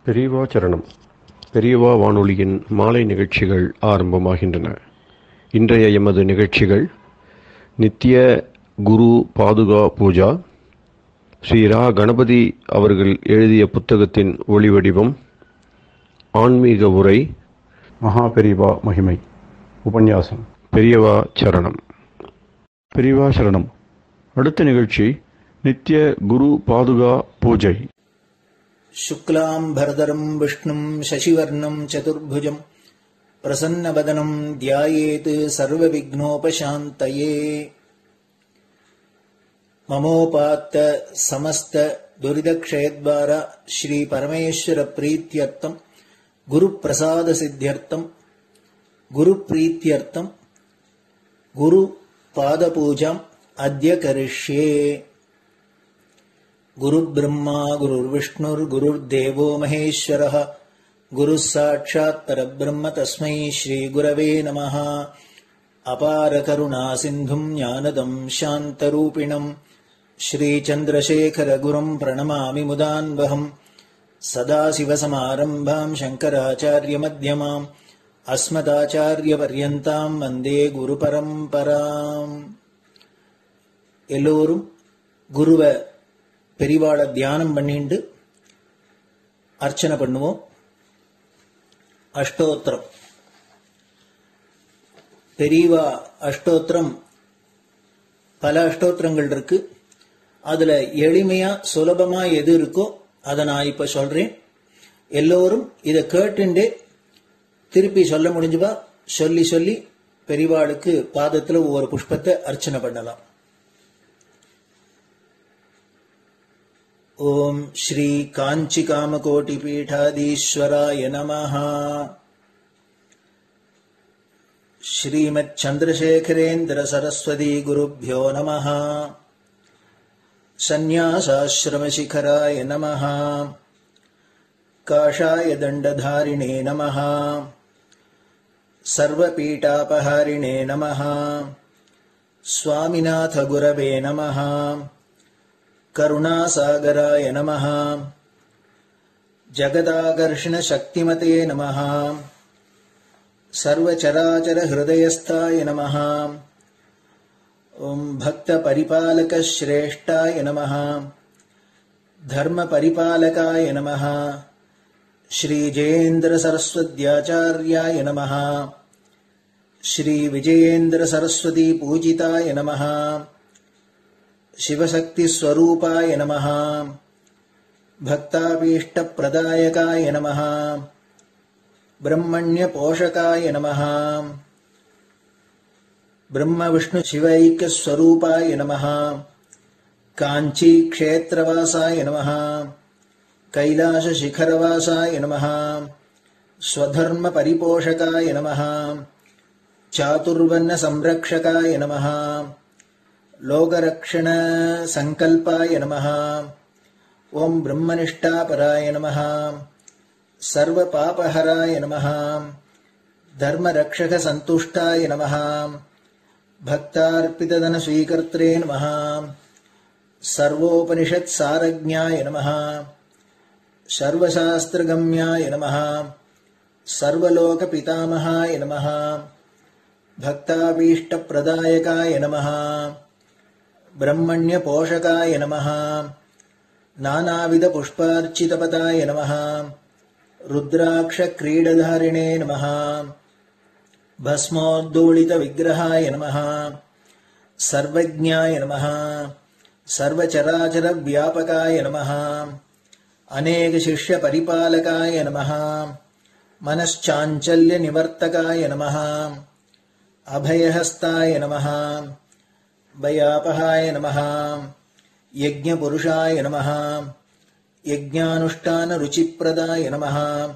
பெரியவா சரணம். பெரியவா வானொலியின் மாலை நிகழ்ச்சிகள் ஆரம்பமாகின்றன. இன்றைய எமது நிகழ்ச்சிகள் நித்திய குரு பாதுகா பூஜா, ஸ்ரீ ரா கணபதி அவர்கள் எழுதிய புத்தகத்தின் ஒளிவடிவம், ஆன்மீக உரை, மகா பெரியவா மகிமை, உபன்யாசம். பெரியவா சரணம். பெரியவா சரணம். அடுத்த நிகழ்ச்சி நித்திய குரு பாதுகா பூஜை. शुक्लाम्भरधरं विष्णुं शशिवर्णं चतुर्भुजं प्रसन्नवदनं ध्यायेत् सर्वविघ्नोपशान्तये। ममोपात्त समस्त दुरितक्षयद्वार श्री परमेश्वर प्रीत्यर्थं गुरुप्रसाद सिद्ध्यर्थं गुरुप्रीत्यर्थं गुरुपादपूजाम् अद्य करिष्ये। गुरुर्ब्रह्मा गुरुर्विष्णुर्गुरुर्देवो महेश्वरः गुरुः साक्षात् परब्रह्म तस्मै श्रीगुरवे नमः। अपारकरुणा सिन्धुं ज्ञानदं शान्तरूपिणं श्रीचन्द्रशेखरगुरुं प्रणमामि मुदान्वहम्। सदाशिवसमारम्भां शङ्कराचार्यमध्यमाम् अस्मदाचार्यपर्यन्तां वन्दे गुरुपरम्पराम्. எல்லோரும் குருவ பெரிவாளை தியானம் பண்ணிண்டு அர்ச்சனை பண்ணுவோம். அஷ்டோத்திரம். பெரியவா அஷ்டோத்திரம் பல அஷ்டோத்திரங்கள் இருக்கு. அதுல எளிமையா சுலபமா எது இருக்கோ அதை நான் இப்ப சொல்றேன். எல்லோரும் இதை கேட்டுண்டே திருப்பி சொல்ல முடிஞ்சுபா சொல்லி சொல்லி பெரிவாளுக்கு பாதத்துல ஒவ்வொரு புஷ்பத்தை அர்ச்சனை பண்ணலாம். ओम श्री कांची कामकोटि पीठाधीश्वराय नमः। श्रीमत् चंद्रशेखरेन्द्र सरस्वती गुरुभ्यो नमः। संन्यासाश्रम शिखराय नमः। काषाय दंडधारिणे नमः। सर्वपीठापहारिणे नमः। स्वामिनाथ गुरवे नमः। करुणासागराय नमः। जगदाकर्षण शक्तिमते नमः। सर्वचराचर हृदयस्थाय नमः। ओम भक्त परिपालक श्रेष्ठाय नमः। धर्म परिपालकाय नमः। श्री जयेन्द्र सरस्वत्याचार्याय नमः। श्री विजयेन्द्र सरस्वती पूजिताय नमः। शिवशक्ति स्वरूपाय नमः। भक्ताभीष्ट प्रदायकाय नमः। ब्रह्मण्य पोषकाय नमः। ब्रह्म विष्णु शिवैक्य स्वरूपाय नमः। कांची क्षेत्रवासाय नमः। कैलाश शिखरवासाय नमः। स्वधर्म परिपोषकाय नमः। चातुर्वर्ण संरक्षकाय नमः। लोकरक्षण संकल्पाय नमः। ओम ब्रह्मनिष्ठापराय नमः। सर्वपापहराय नमः। धर्मरक्षक संतुष्टाय नमः। भक्तार्पितधन स्वीकर्त्रे नमः। सर्वोपनिषत् सारज्ञाय नमः। सर्वशास्त्रगम्याय नमः। सर्वलोक पितामहाय नमः। भक्ताभीष्ट प्रदायकाय नमः। ब्रह्मण्य पोषकाय नमः। नानाविध पुष्पार्चितपदाय नमः। रुद्राक्ष क्रीडधारिणे नमः। भस्मोद्दोलित विग्रहाय नमः। सर्वज्ञाय नमः। सर्वचराचर व्यापकाय नमः। अनेक शिष्य परिपालकाय नमः। मनश्चाञ्चल्य निवर्तकाय नमः। अभयहस्ताय नमः। भयापहाय नमः। यज्ञपुरुषाय नमः। यज्ञानुष्ठान रुचिप्रदाय नमः।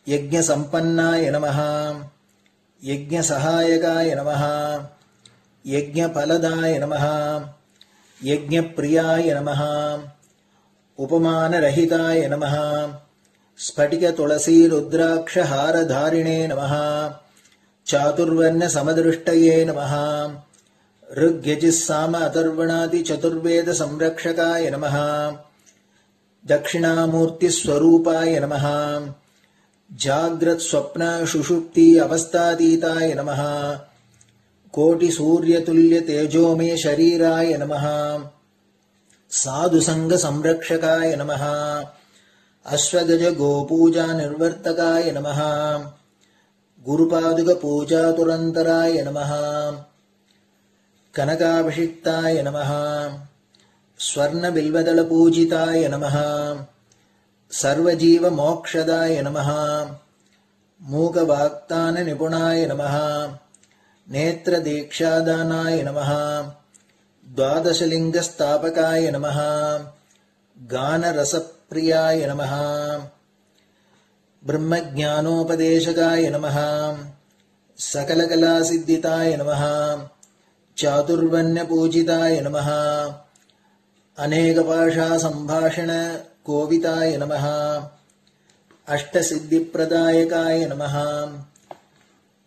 यज्ञसम्पन्नाय नमः। यज्ञसहायकाय नमः। यज्ञफलदाय नमः। यज्ञप्रियाय नमः। उपमानरहिताय नमः। स्फटिक तुलसी रुद्राक्ष हारधारिणे नमः। चातुर्वर्ण समदृष्टये नमः। ऋग्यजुस्साम अथर्वणादि चतुर्वेद संरक्षकाय नमः। தட்சிணாமூர்த்தி ஸ்வரூபாய நமஹ ஜாக்ரத் ஸ்வப்ன சுஷுப்தி அவஸ்தாதீதாய நமஹ கோடி சூரிய துல்லிய தேஜோமே ஷரீராய நமஹ சாது சங்க சம்ரக்ஷகாய நமஹ அஸ்வகஜ கோபூஜா நிர்வர்த்தகாய நமஹ குருபாதுக பூஜா துரந்தராய நமஹ கனகாபிஷிக்தாய நமஹ ஸ்வர்ண பில்வதள பூஜிதாய நமஹ சர்வஜீவ மோக்ஷதாய நமஹ மூகவாக்தான நிபுணாய நமஹ நேத்ர தீக்ஷாதானாய நமஹ द्वादशलिंग स्थापकाय नमः गान रसप्रियाय नमः ब्रह्मज्ञानोपदेशकाय नमः सकलकलासिद्धिताय नमः चातुर्वण्यपूजिताय नमः अनेकभाषा संभाषण कोविताय नमः अष्टसिद्धिप्रदायकाय नमः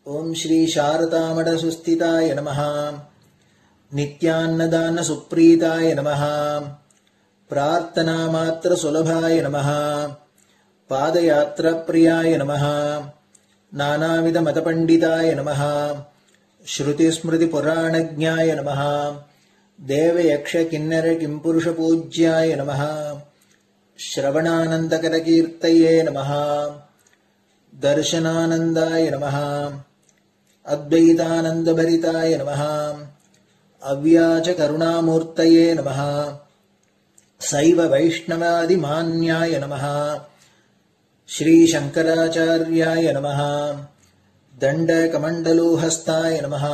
ओम श्री शारदामठ सुस्थिताय नमः नित्यान्नदान सुप्रीताय नमः प्रार्थना मात्र सुलभाय नमः पादयात्रा प्रियाय नमः नानाविध मतपंडिताय नमः श्रुति स्मृति पुराणज्ञाय नमः देव यक्ष किन्नर किंपुरुष पूज्याय नमः श्रवणानंदकर कीर्तये नमः दर्शनानंदाय नमः अद्वैतानंद भरिताय नमः अव्याच करुणामूर्तये नमः शैव वैष्णवादि मान्याय नमः श्री शंकराचार्याय नमः दंड कमंडलूहस्ताय नमः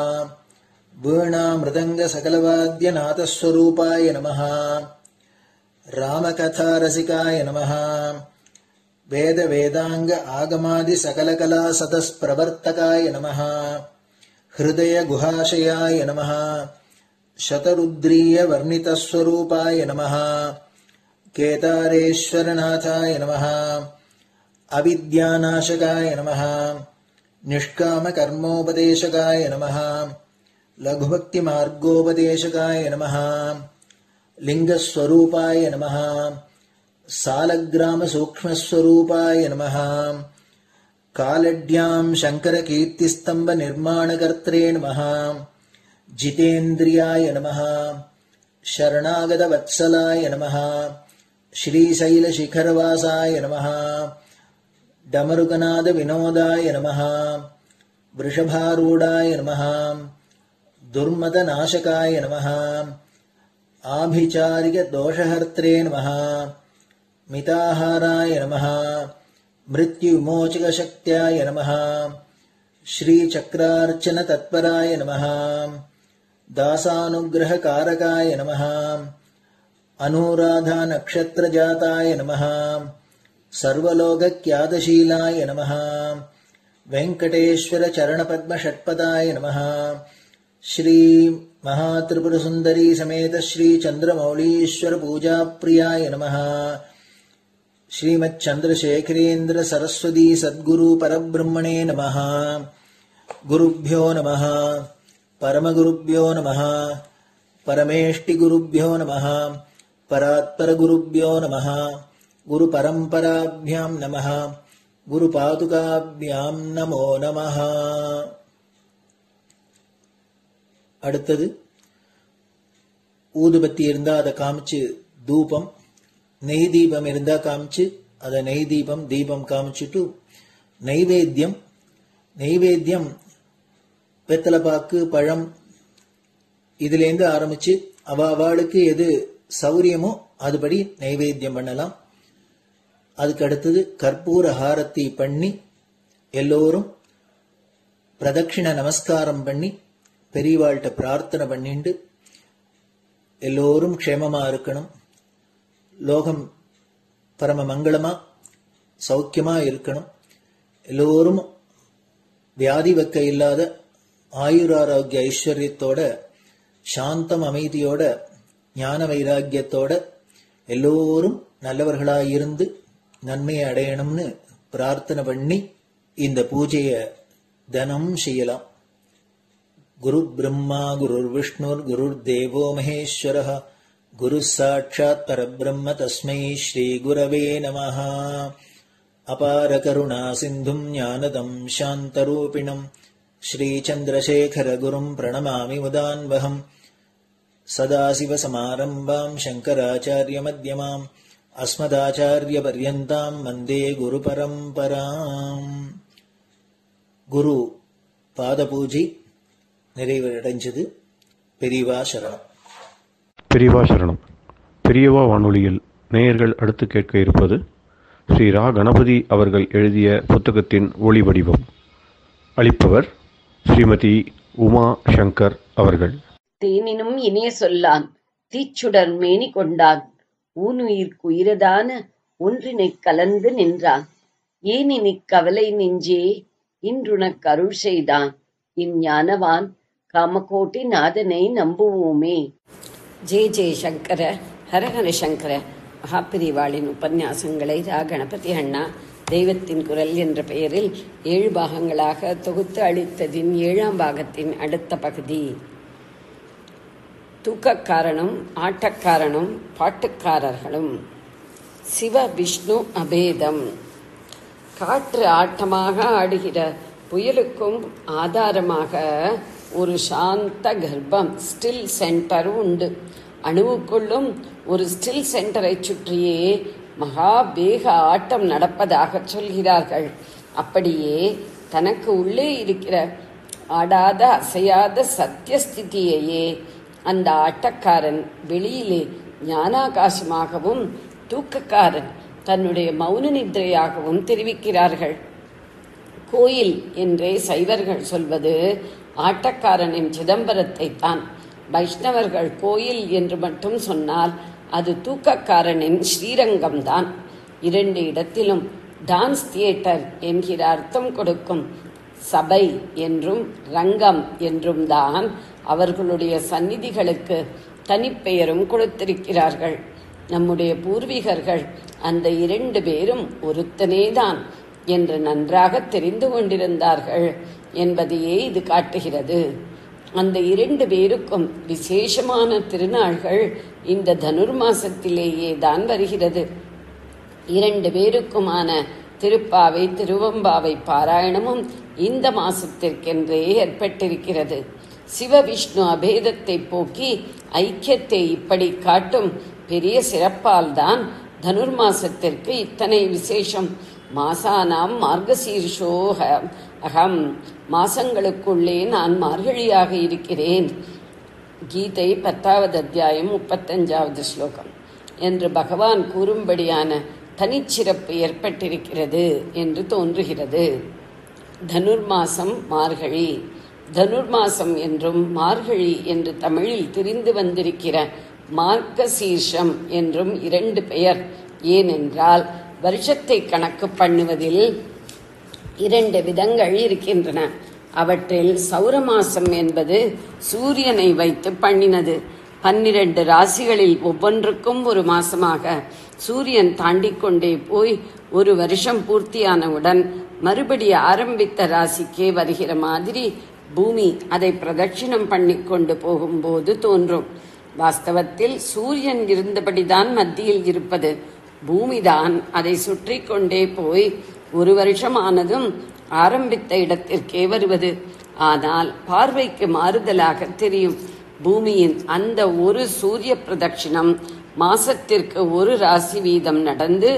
वीणा मृदंग सकलवाद्य नाथस्वरूपाय नमः रामकथा रसिकाय नमः वेद वेदांग आगमादि सकलकला सतस्प्रवर्तकाय नमः हृदय गुहाशयाय नमः शतरुद्रीय वर्णितस्वरूपाय नमः केदारेश्वरनाथाय नमः अविद्यानाशकाय नमः निष्काम कर्मोपदेशकाय नमः लघुभक्ति मार्गोपदेशकाय नमः लिंगस्वरूपाय नमः सालग्राम सूक्ष्मस्वरूपाय नमः कालड्यां शंकर कीर्तिस्तंभ निर्माणकर्त्रे नमः जितेन्द्रियाय नमः शरणागत वत्सलाय नमः श्रीशैल शिखरवासाय नमः डमरुकनाद विनोदाय नमः वृषभारूढ़ाय नमः दुर्मद नाशकाय नमः आभिचारिक दोषहर्त्रे नमः मिताहाराय नमः मृत्युविमोचक शक्त्याय नमः श्री चक्रार्चन तत्पराय नमः दासानुग्रह कारकाय नमः अनुराधा नक्षत्र जाताय नमः सर्वलोकख्यातशीलाय नमः वेंकटेश्वर चरण पद्म षट्पदाय नमः श्री महात्रिपुर सुंदरी समेत श्री चंद्रमौलीश्वर पूजा प्रियाय नमः श्रीमच्चंद्रशेखरेन्द्र सरस्वती सद्गुरु परब्रह्मणे नमः गुरुभ्यो नमः परमगुरुभ्यो नमः परमेष्टिगुरुभ्यो नमः परात्परगुरुभ्यो नमः गुरुपरम्पराभ्यां नमः गुरुपादुकाभ्यां नमो नमः அடுத்தது ஊதுபத்தி இருந்தா அதை காமிச்சு தூபம், நெய் தீபம் இருந்தா காமிச்சு அதை நெய் தீபம் தீபம் காமிச்சுட்டு நெய்வேத்தியம் வெத்தலைப்பாக்கு பழம் இதுலேருந்து ஆரம்பிச்சு அவளுக்கு எது சௌரியமோ அதுபடி நைவேத்தியம் பண்ணலாம். அதுக்கு அடுத்தது கற்பூர ஹாரத்தி பண்ணி எல்லோரும் பிரதட்சிண நமஸ்காரம் பண்ணி பெரியவாள்கிட்ட பிரார்த்தனை பண்ணிண்டு எல்லோரும் க்ஷேமமா இருக்கணும், லோகம் பரம மங்களமா சௌக்கியமா இருக்கணும், எல்லோரும் வியாதி வெக்க இல்லாத ஆயுராரோக்கிய ஐஸ்வர்யத்தோட சாந்தம் அமைதியோட ஞான வைராக்கியத்தோட எல்லோரும் நல்லவர்களாயிருந்து நன்மையை அடையணும்னு பிரார்த்தனை பண்ணி இந்த பூஜையை தினம் செய்யலாம். குரு பிரம்மா குரு விஷ்ணுர் குரு தேவோ மகேஸ்வரः गुरुः साक्षात् परब्रह्म तस्मै श्रीगुरवे नमः। अपारकरुणासिन्धुम् ज्ञानदम् शान्तरूपिणम् श्रीचन्द्रशेखरगुरुम् प्रणमामि मुदान्वहम्। सदाशिवसमारम्भाम् शङ्कराचार्यमध्यमाम् अस्मदाचार्यपर्यन्ताम् वन्दे गुरुपरम्पराम्. குரு பாதபூஜை நிறைவடைஞ்சது. பெரியவா சரணம். பெரியவா சரணம். பெரியவா வானொலியில் நேயர்கள் அடுத்து கேட்க இருப்பது ஸ்ரீ ரா கணபதி அவர்கள் எழுதிய புத்தகத்தின் ஒளி வடிவம். அளிப்பவர் ஸ்ரீமதி உமா சங்கர் அவர்கள். தேனினும் இனிய சொல்லான் தீச்சுடர் மேனி கொண்டான் ஊனுயிர்க்குயிரதான ஒன்றினைக் கலந்து நின்றான் ஏனினிக் கவலை நெஞ்சே இன்றுனக் அருள் செய்தான் இஞ்ஞானவான் காமகோட்டி நாதனை நம்புவோமே. ஜெய ஜெய சங்கர ஹரஹர சங்கர. மகாபிரிவாளின் உபன்யாசங்களை ரா கணபதி அண்ணா தெய்வத்தின் குரல் என்ற பெயரில் 7 பாகங்களாக தொகுத்து அளித்ததின் 7ஆம் பாகத்தின் அடுத்த பகுதி. தூக்கக்காரனும் ஆட்டக்காரனும் பாட்டுக்காரர்களும். சிவ விஷ்ணு அபேதம். காற்று ஆட்டமாக ஆடுகிற புயலுக்கும் ஆதாரமாக ஒரு சாந்த கர்ப்பம் ஸ்டில் சென்டர் உண்டு. அணுவுக்குள்ளும் ஒரு ஸ்டில் சென்டரை சுற்றியே மகா வேக ஆட்டம் நடப்பதாக சொல்கிறார்கள். அப்படியே தனக்கு உள்ளே இருக்கிற ஆடாத அசையாத சத்தியஸ்திதியையே அந்த ஆட்டக்காரன் வெளியிலே ஞானாகாசமாகவும் தூக்கக்காரன் தன்னுடைய மௌன நித்ரையாகவும் தெரிவிக்கிறார்கள். கோயில் என்றே சைவர்கள் சொல்வது ஆட்டக்காரனின் சிதம்பரத்தை தான். வைஷ்ணவர்கள் கோயில் என்று மட்டும் சொன்னால் அது தூக்கக்காரனின் ஸ்ரீரங்கம்தான். 2 இடத்திலும் டான்ஸ் தியேட்டர் என்கிற அர்த்தம் கொடுக்கும் சபை என்றும் ரங்கம் என்றும் தான் அவர்களுடைய சந்நிதிகளுக்கு தனிப்பெயரும் கொடுத்திருக்கிறார்கள். நம்முடைய பூர்வீகர்கள் அந்த 2 பேரும் ஒருத்தனேதான் என்று நன்றாக தெரிந்து கொண்டிருந்தார்கள் என்பதையே இது காட்டுகிறது. அந்த 2 பேருக்கும் விசேஷமான திருநாள்கள் இந்த தனுர்மாசத்திலேயே தான் வருகிறது. 2 பேருக்குமான திருப்பாவை திருவம்பாவை பாராயணமும் இந்த மாசத்திற்கென்றே ஏற்பட்டிருக்கிறது. சிவவிஷ்ணு அபேதத்தை போக்கி ஐக்கியத்தை இப்படி காட்டும் பெரிய சிறப்பால் தான் தனுர்மாசத்திற்கு இத்தனை விசேஷம். மாசானாம் மார்கசீர்ஷோக அகம். மாசங்களுக்குள்ளே நான் மார்கழியாக இருக்கிறேன். கீதை 10வது அத்தியாயம் 35வது ஸ்லோகம் என்று பகவான் கூறும்படியான தனிச்சிறப்பு ஏற்பட்டிருக்கிறது என்று தோன்றுகிறது. தனுர்மாசம் மார்கழி. தனுர்மாசம் என்றும் மார்கழி என்று தமிழில் திரிந்து வந்திருக்கிற மார்கசீர்ஷம் என்றும் 2 பெயர். ஏனென்றால் வருஷத்தை கணக்கு பண்ணுவதில் 2 விதங்கள் இருக்கின்றன. அவற்றில் சௌரமாசம் என்பது சூரியனை வைத்து பண்ணினது. 12 ராசிகளில் ஒவ்வொன்றுக்கும் ஒரு மாசமாக சூரியன் தாண்டிக்கொண்டே போய் ஒரு வருஷம் பூர்த்தியானவுடன் மறுபடி ஆரம்பித்த ராசிக்கே வருகிற மாதிரி பூமி அதை பிரதட்சிணம் பண்ணிக்கொண்டு போகும்போது தோன்றும். வாஸ்தவத்தில் சூரியன் இருந்தபடிதான் மத்தியில் இருப்பது. பூமிதான் அதை சுற்றி கொண்டே போய் ஒரு வருஷம் ஆனதும் ஆரம்பித்த இடத்திற்கே வருவது. ஆனால் பார்வைக்கு மாறுதலாக தெரியும். பூமியின் அந்த ஒரு சூரிய பிரதட்சிணம் மாசத்திற்கு ஒரு ராசி வீதம் நடந்து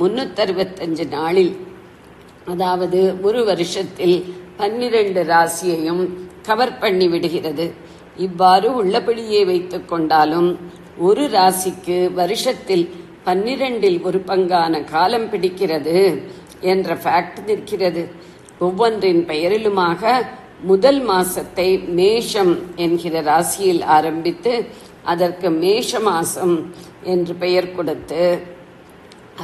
365 நாளில், அதாவது ஒரு வருஷத்தில் 12 ராசியையும் கவர் பண்ணி விடுகிறது. இவ்வாறு உள்ளபடியே வைத்துக் கொண்டாலும் ஒரு ராசிக்கு வருஷத்தில் 12இல் ஒரு பங்கான காலம் பிடிக்கிறது என்ற ஃபேக்ட் நிற்கிறது. ஒவ்வொன்றின் பெயரிலுமாக முதல் மாசத்தை மேஷம் என்கிற ராசியில் ஆரம்பித்து அதற்கு மேஷ மாசம் என்று பெயர் கொடுத்து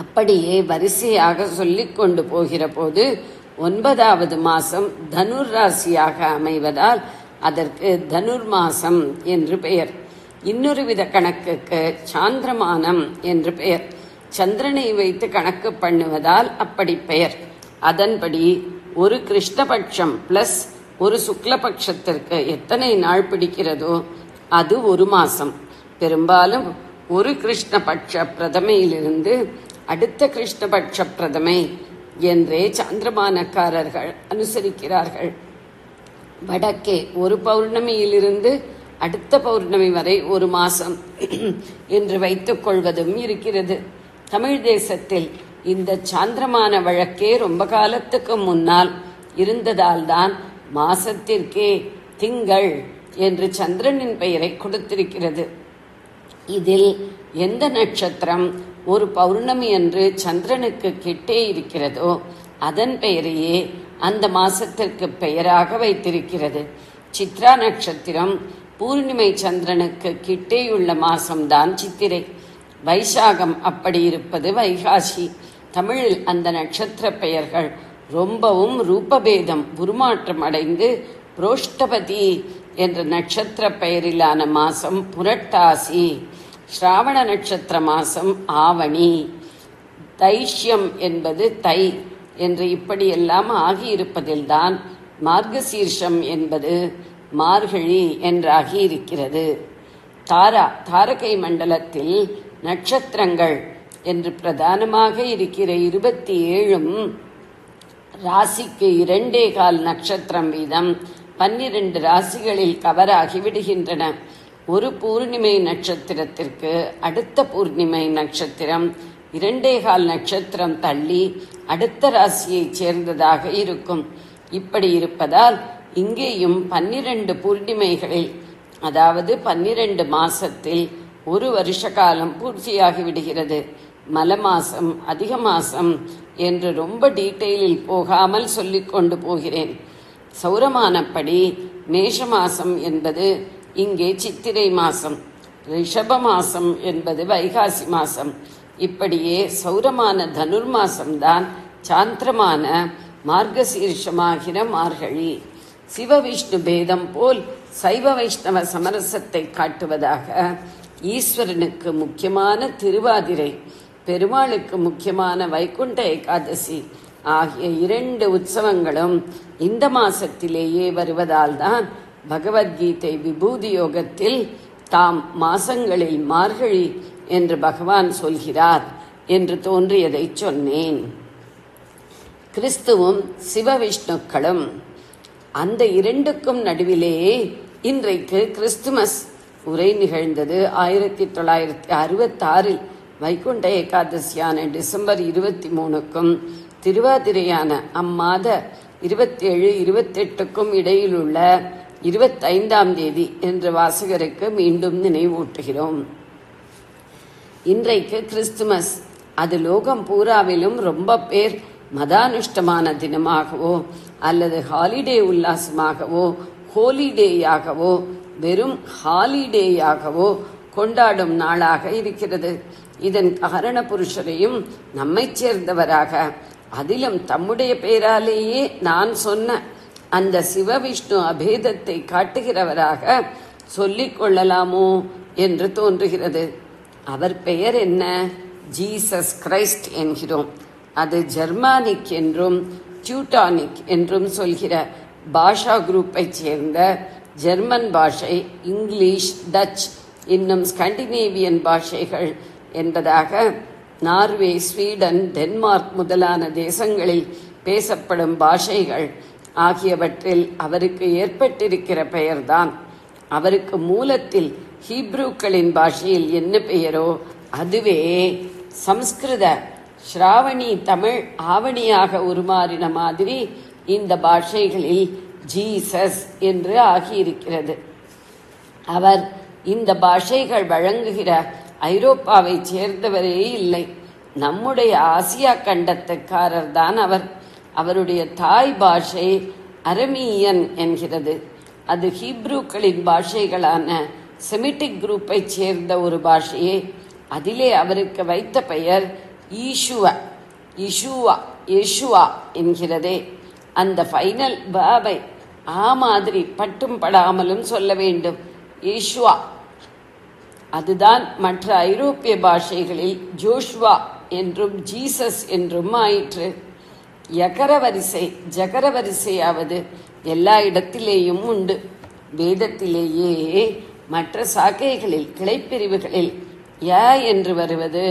அப்படியே வரிசையாக சொல்லிக் கொண்டு போகிற போது 9வது மாசம் தனுர் ராசியாக அமைவதால் அதற்கு தனுர் மாசம் என்று பெயர். இன்னொரு வித கணக்குக்கு சாந்திரமானம் என்று பெயர். சந்திரனை வைத்து கணக்கு பண்ணுவதால் அப்படி பெயர். அதன்படி ஒரு கிருஷ்ணபட்சம் பிளஸ் ஒரு சுக்லபட்சத்திற்கு எத்தனை நாள் பிடிக்கிறதோ அது ஒரு மாசம். பெரும்பாலும் ஒரு கிருஷ்ணபட்ச பிரதமையிலிருந்து அடுத்த கிருஷ்ணபட்ச பிரதமை என்றே சாந்திரமானக்காரர்கள் அனுசரிக்கிறார்கள். வடக்கே ஒரு பௌர்ணமியிலிருந்து அடுத்த பௌர்ணமி வரை ஒரு மாசம் என்று வைத்துக் கொள்வதும் இருக்கிறது. தமிழ் தேசத்தில் இந்த சாந்திரமான வழக்கே ரொம்ப காலத்துக்கு முன்னால் இருந்ததால் தான் மாசத்திற்கே திங்கள் என்று சந்திரனின் பெயரை கொடுத்திருக்கிறது. இதில் எந்த நட்சத்திரம் ஒரு பௌர்ணமி அன்று சந்திரனுக்கு கிட்டே இருக்கிறதோ அதன் பெயரையே அந்த மாசத்திற்கு பெயராக வைத்திருக்கிறது. சித்ரா நட்சத்திரம் பூர்ணிமை சந்திரனுக்கு கிட்டேயுள்ள மாசம்தான் சித்திரை. வைசாகம் அப்படி இருப்பது வைகாசி. தமிழில் அந்த நட்சத்திர பெயர்கள் ரொம்பவும் ரூபபேதம் உருமாற்றம் அடைந்து புரோஷ்டபதி என்ற நட்சத்திர பெயரிலான மாசம் புரட்டாசி, ஸ்ராவண நட்சத்திர மாசம் ஆவணி, தைஷ்யம் என்பது தை என்று இப்படியெல்லாம் ஆகியிருப்பதில்தான் மார்கசீர்ஷம் என்பது மார்கழி என்றாகி இருக்கிறது. தாரகை மண்டலத்தில் நட்சத்திரங்கள் என்று பிரதானமாக இருக்கிற 27 ராசிக்கு 2.25 நட்சத்திரம் வீதம் 12 ராசிகளில் கவராகி விடுகின்றன. ஒரு பூர்ணிமை நட்சத்திரத்திற்கு அடுத்த பூர்ணிமை நட்சத்திரம் 2.25 நட்சத்திரம் தள்ளி அடுத்த ராசியைச் சேர்ந்ததாக இருக்கும். இப்படி இருப்பதால் இங்கேயும் 12 பூர்ணிமைகளில், அதாவது 12 மாசத்தில் ஒரு வருஷ காலம் பூர்த்தியாகி விடுகிறது. மல மாசம், அதிக மாசம் என்று ரொம்ப டீட்டெயிலில் போகாமல் சொல்லிக் கொண்டு போகிறேன். சௌரமானப்படி மேஷ மாசம் என்பது இங்கே சித்திரை மாசம், ரிஷப மாசம் என்பது வைகாசி மாசம். இப்படியே சௌரமான தனுர் மாசம்தான் சாந்திரமான மார்கசீர்ஷமாகிற மார்கழி. சிவவிஷ்ணு பேதம் போல் சைவ வைஷ்ணவ சமரசத்தை காட்டுவதாக ஈஸ்வரனுக்கு முக்கியமான திருவாதிரை, பெருமாளுக்கு முக்கியமான வைகுண்ட ஏகாதசி ஆகிய 2 உற்சவங்களும் இந்த மாசத்திலேயே வருவதால் தான் பகவத்கீதை விபூதி யோகத்தில் தாம் மாசங்களில் மார்கழி என்று பகவான் சொல்கிறார் என்று தோன்றியதை சொன்னேன். கிறிஸ்துவும் சிவவிஷ்ணுக்களும் அந்த 2க்கும் நடுவிலேயே இன்றைக்கு கிறிஸ்துமஸ் உரை நிகழ்ந்தது. 1966 வைகுண்ட ஏகாதசியான டிசம்பர் 23க்கும் திருவாதிரையான அம்மாத 27, 28க்கும் இடையிலுள்ள 25ஆம் தேதி என்று வாசகருக்கு மீண்டும் நினைவூட்டுகிறோம். இன்றைக்கு கிறிஸ்துமஸ். அது லோகம் பூராவிலும் ரொம்ப பேர் மதானுஷ்டமான தினமாகவோ அல்லது ஹாலிடே உல்லாசமாகவோ ஹோலிடேயாகவோ வெறும் ஹாலிடேயாகவோ கொண்டாடும் நாளாக இருக்கிறது. இதன் காரண புருஷரையும் நம்மை சேர்ந்தவராக, அதிலும் தம்முடைய பெயராலேயே நான் சொன்ன அந்த சிவவிஷ்ணு அபேதத்தை காட்டுகிறவராக சொல்லிக் கொள்ளலாமோ என்று தோன்றுகிறது. அவர் பெயர் என்ன? ஜீசஸ் கிரைஸ்ட் என்கிறோம். அது ஜெர்மானிக் என்றும் டியூட்டானிக் என்றும் சொல்கிற பாஷா குரூப்பை சேர்ந்த ஜெர்மன் பாஷை, இங்கிலீஷ், டச் இன்னும் ஸ்காண்டினேவியன் பாஷைகள் என்பதாக நார்வே, ஸ்வீடன், டென்மார்க் முதலான தேசங்களில் பேசப்படும் பாஷைகள் ஆகியவற்றில் அவருக்கு ஏற்பட்டிருக்கிற பெயர்தான். அவருக்கு மூலத்தில் ஹீப்ரூக்களின் பாஷையில் என்ன பெயரோ அதுவே சம்ஸ்கிருத ஸ்ராவணி தமிழ் ஆவணியாக உருமாறின மாதிரி இந்த பாஷைகளில் ஜீசஸ் என்று ஆகியிருக்கிறது. அவர் இந்த பாஷைகள் வழங்குகிற ஐரோப்பாவை சேர்ந்தவரே இல்லை, நம்முடைய ஆசியா கண்டத்துக்காரர் தான் அவர். அவருடைய தாய் பாஷை அரமீயன் என்கிறது. அது ஹீப்ரூக்களின் பாஷைகளான செமிட்டிக் குரூப்பை சேர்ந்த ஒரு பாஷையே. அதிலே அவருக்கு வைத்த பெயர் யேசுவா என்கிறதே. அந்த ஃபைனல் பாபை மாதிரி பட்டும் படாமலும் சொல்ல வேண்டும், யேசுவா. அதுதான் மற்ற ஐரோப்பிய பாஷைகளில் ஜோஷ்வா என்றும் ஜீசஸ் என்றும் ஆயிற்று. ஜகரவரிசையாவது எல்லா இடத்திலேயும் உண்டு. வேதத்திலேயே மற்ற சாக்கைகளில் கிளைப்பிரிவுகளில் ய என்று வருவது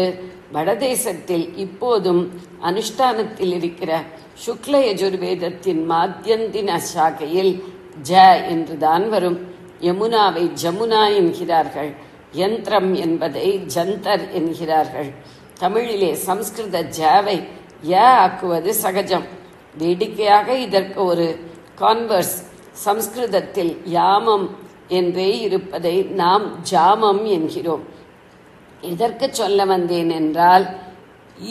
வடதேசத்தில் இப்போதும் அனுஷ்டானத்தில் இருக்கிற சுக்ல யஜுர்வேதத்தின் மாத்தியந்தின சாகையில் ஜ என்றுதான் வரும். யமுனாவை ஜமுனா என்கிறார்கள், யந்திரம் என்பதை ஜந்தர் என்கிறார்கள். தமிழிலே சம்ஸ்கிருத ஜாவை ய ஆக்குவது சகஜம். வேடிக்கையாக இதற்கு ஒரு கான்வர்ஸ் சம்ஸ்கிருதத்தில் யாமம் என்றே இருப்பதை நாம் ஜாமம் என்கிறோம். எதற்கு சொல்ல வந்தேன் என்றால்,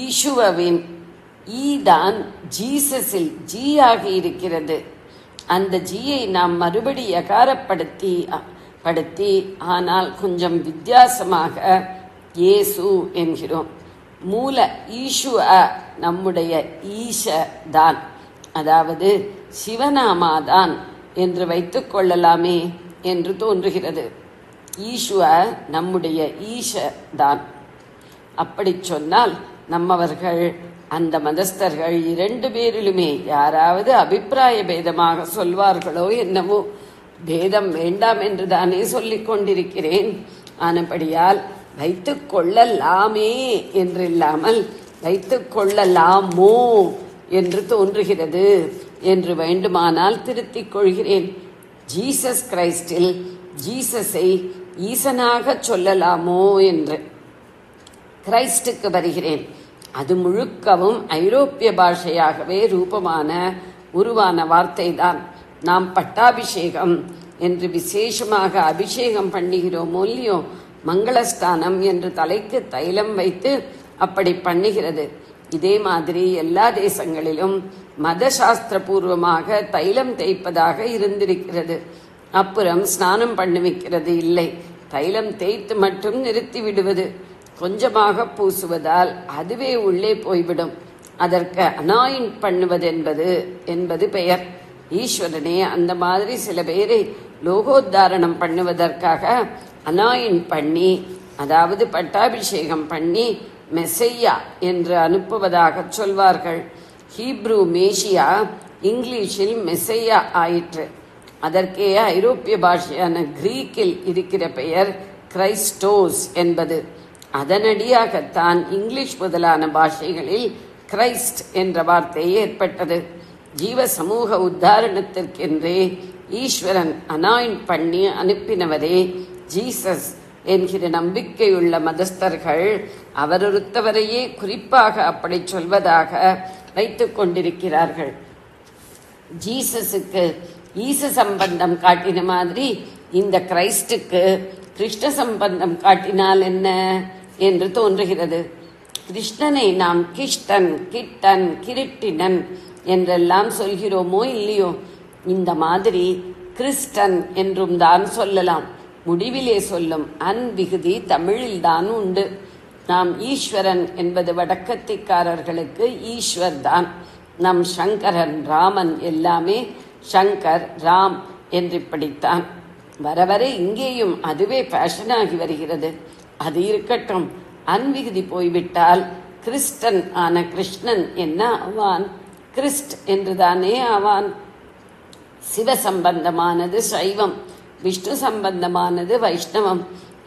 ஈசுவின் ஈதான் ஜீசஸில் ஜி ஆகி இருக்கிறது. அந்த ஜியை நாம் மறுபடி யகாரப்படுத்தி ஆனால் கொஞ்சம் வித்தியாசமாக இயேசு என்கிறோம். மூல ஈஷு நம்முடைய ஈஷ தான், அதாவது சிவநாமாதான் என்று வைத்துக் கொள்ளலாமே என்று தோன்றுகிறது. ஈசுவ நம்முடைய ஈஷ தான். அப்படி சொன்னால் நம்மவர்கள் அந்த மதஸ்தர்கள் 2 பேரிலுமே யாராவது அபிப்பிராய பேதமாக சொல்வார்களோ என்னவோ. பேதம் வேண்டாம் என்று தானே சொல்லிக் கொண்டிருக்கிறேன். ஆனபடியால் வைத்துக் கொள்ளலாமே என்றில்லாமல் வைத்துக் கொள்ளலாமோ என்று தோன்றுகிறது என்று வேண்டுமானால் திருத்திக் கொள்கிறேன். ஜீசஸ் கிரைஸ்டில் ஜீசஸை ஈசனாக சொல்லலாமோ என்று கிரைஸ்டுக்கு வருகிறேன். அது முழுக்கவும் ஐரோப்பிய பாஷையாகவே உருவான வார்த்தை தான். நாம் பட்டாபிஷேகம் என்று விசேஷமாக அபிஷேகம் பண்ணுகிறோமோ இல்லையோ, மங்களஸ்தானம் என்று தலைக்கு தைலம் வைத்து அப்படி பண்ணுகிறது. இதே மாதிரி எல்லா தேசங்களிலும் மத சாஸ்திர பூர்வமாக தைலம் தேய்ப்பதாக இருந்திருக்கிறது. அப்புறம் ஸ்நானம் பண்ணுவிக்கிறது இல்லை, தைலம் தேய்த்து மட்டும் நிறுத்தி விடுவது. கொஞ்சமாக பூசுவதால் அதுவே உள்ளே போய்விடும். அதற்கு அனாயிண்ட் பண்ணுவது என்பது பெயர். ஈஸ்வரனே அந்த மாதிரி சில பேரை லோகோத்தாரணம் பண்ணுவதற்காக அனாயிண்ட் பண்ணி, அதாவது பட்டாபிஷேகம் பண்ணி மெசையா என்று அனுப்புவதாக சொல்வார்கள். ஹீப்ரு மேஷியா இங்கிலீஷில் மெசையா ஆயிற்று. அதற்கே ஐரோப்பிய பாஷையான கிரீக்கில் இருக்கிற பெயர் கிரைஸ்டோஸ் என்பது. அதனடியாகத்தான் இங்கிலீஷ் முதலான பாஷைகளில் கிரைஸ்ட் என்ற வார்த்தை ஏற்பட்டது. ஜீவ சமூக உத்தாரணத்திற்கென்றே ஈஸ்வரன் அனாயிண்ட் பண்ணி அனுப்பினவரே ஜீசஸ் என்கிற நம்பிக்கையுள்ள மதஸ்தர்கள் அவரொருத்தவரையே குறிப்பாக அப்படி சொல்வதாக வைத்துக் கொண்டிருக்கிறார்கள். ஜீசஸுக்கு ஈச சம்பந்தம் காட்டின மாதிரி இந்த கிரைஸ்டுக்கு கிருஷ்ண சம்பந்தம் காட்டினால் என்ன என்று தோன்றுகிறது. கிருஷ்ணனை நாம் கிஷ்டன், கிட்டன், கிருட்டினன் என்றெல்லாம் சொல்கிறோமோ இல்லையோ, இந்த மாதிரி கிறிஸ்டன் என்றும் தான் சொல்லலாம். முடிவிலே சொல்லும் அன் விகுதி தமிழில் தான் உண்டு. நாம் ஈஸ்வரன் என்பது வடக்கத்திக்காரர்களுக்கு ஈஸ்வர் தான். நம் சங்கரன், ராமன் எல்லாமே சங்கர், ராம் என்று படித்தான். வர வர இங்கேயும் அதுவே ஃபேஷனாகி வருகிறது. அது இருக்கட்டும், அன்விகுதி போய்விட்டால் கிறிஸ்டன் ஆன கிருஷ்ணன் என்ன ஆவான்? கிறிஸ்ட் என்றுதானே ஆவான். சிவ சம்பந்தமானது சைவம், விஷ்ணு சம்பந்தமானது வைஷ்ணவம்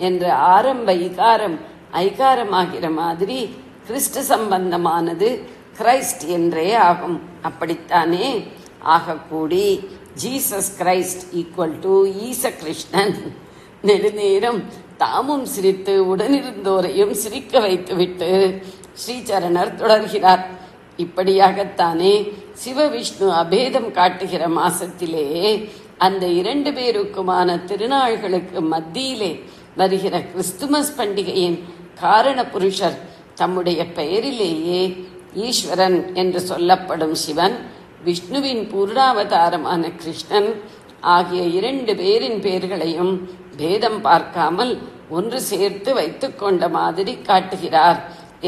என்று ஆரம்ப இகாரம் ஐகாரமாகிற மாதிரி கிறிஸ்து சம்பந்தமானது கிரைஸ்ட் என்றே ஆகும். அப்படித்தானே ஆகக்கூடி ஜீசஸ் கிரைஸ்ட் ஈக்குவல் டு ஈச கிருஷ்ணன். நெடுநேரம் தாமும் சிரித்து உடனிருந்தோரையும் சிரிக்க வைத்துவிட்டு ஸ்ரீசரணர் தொடர்கிறார். இப்படியாகத்தானே சிவவிஷ்ணு அபேதம் காட்டுகிற மாசத்திலே அந்த 2 பேருக்குமான திருநாள்களுக்கு மத்தியிலே வருகிற கிறிஸ்துமஸ் பண்டிகையின் காரண புருஷர் தம்முடைய பெயரிலேயே ஈஸ்வரன் என்று சொல்லப்படும் சிவன், விஷ்ணுவின் பூர்ணாவதாரமான கிருஷ்ணன் ஆகிய 2 பேரின் பெயர்களையும் பேதம் பார்க்காமல் ஒன்று சேர்த்து வைத்துக் கொண்ட மாதிரி காட்டுகிறார்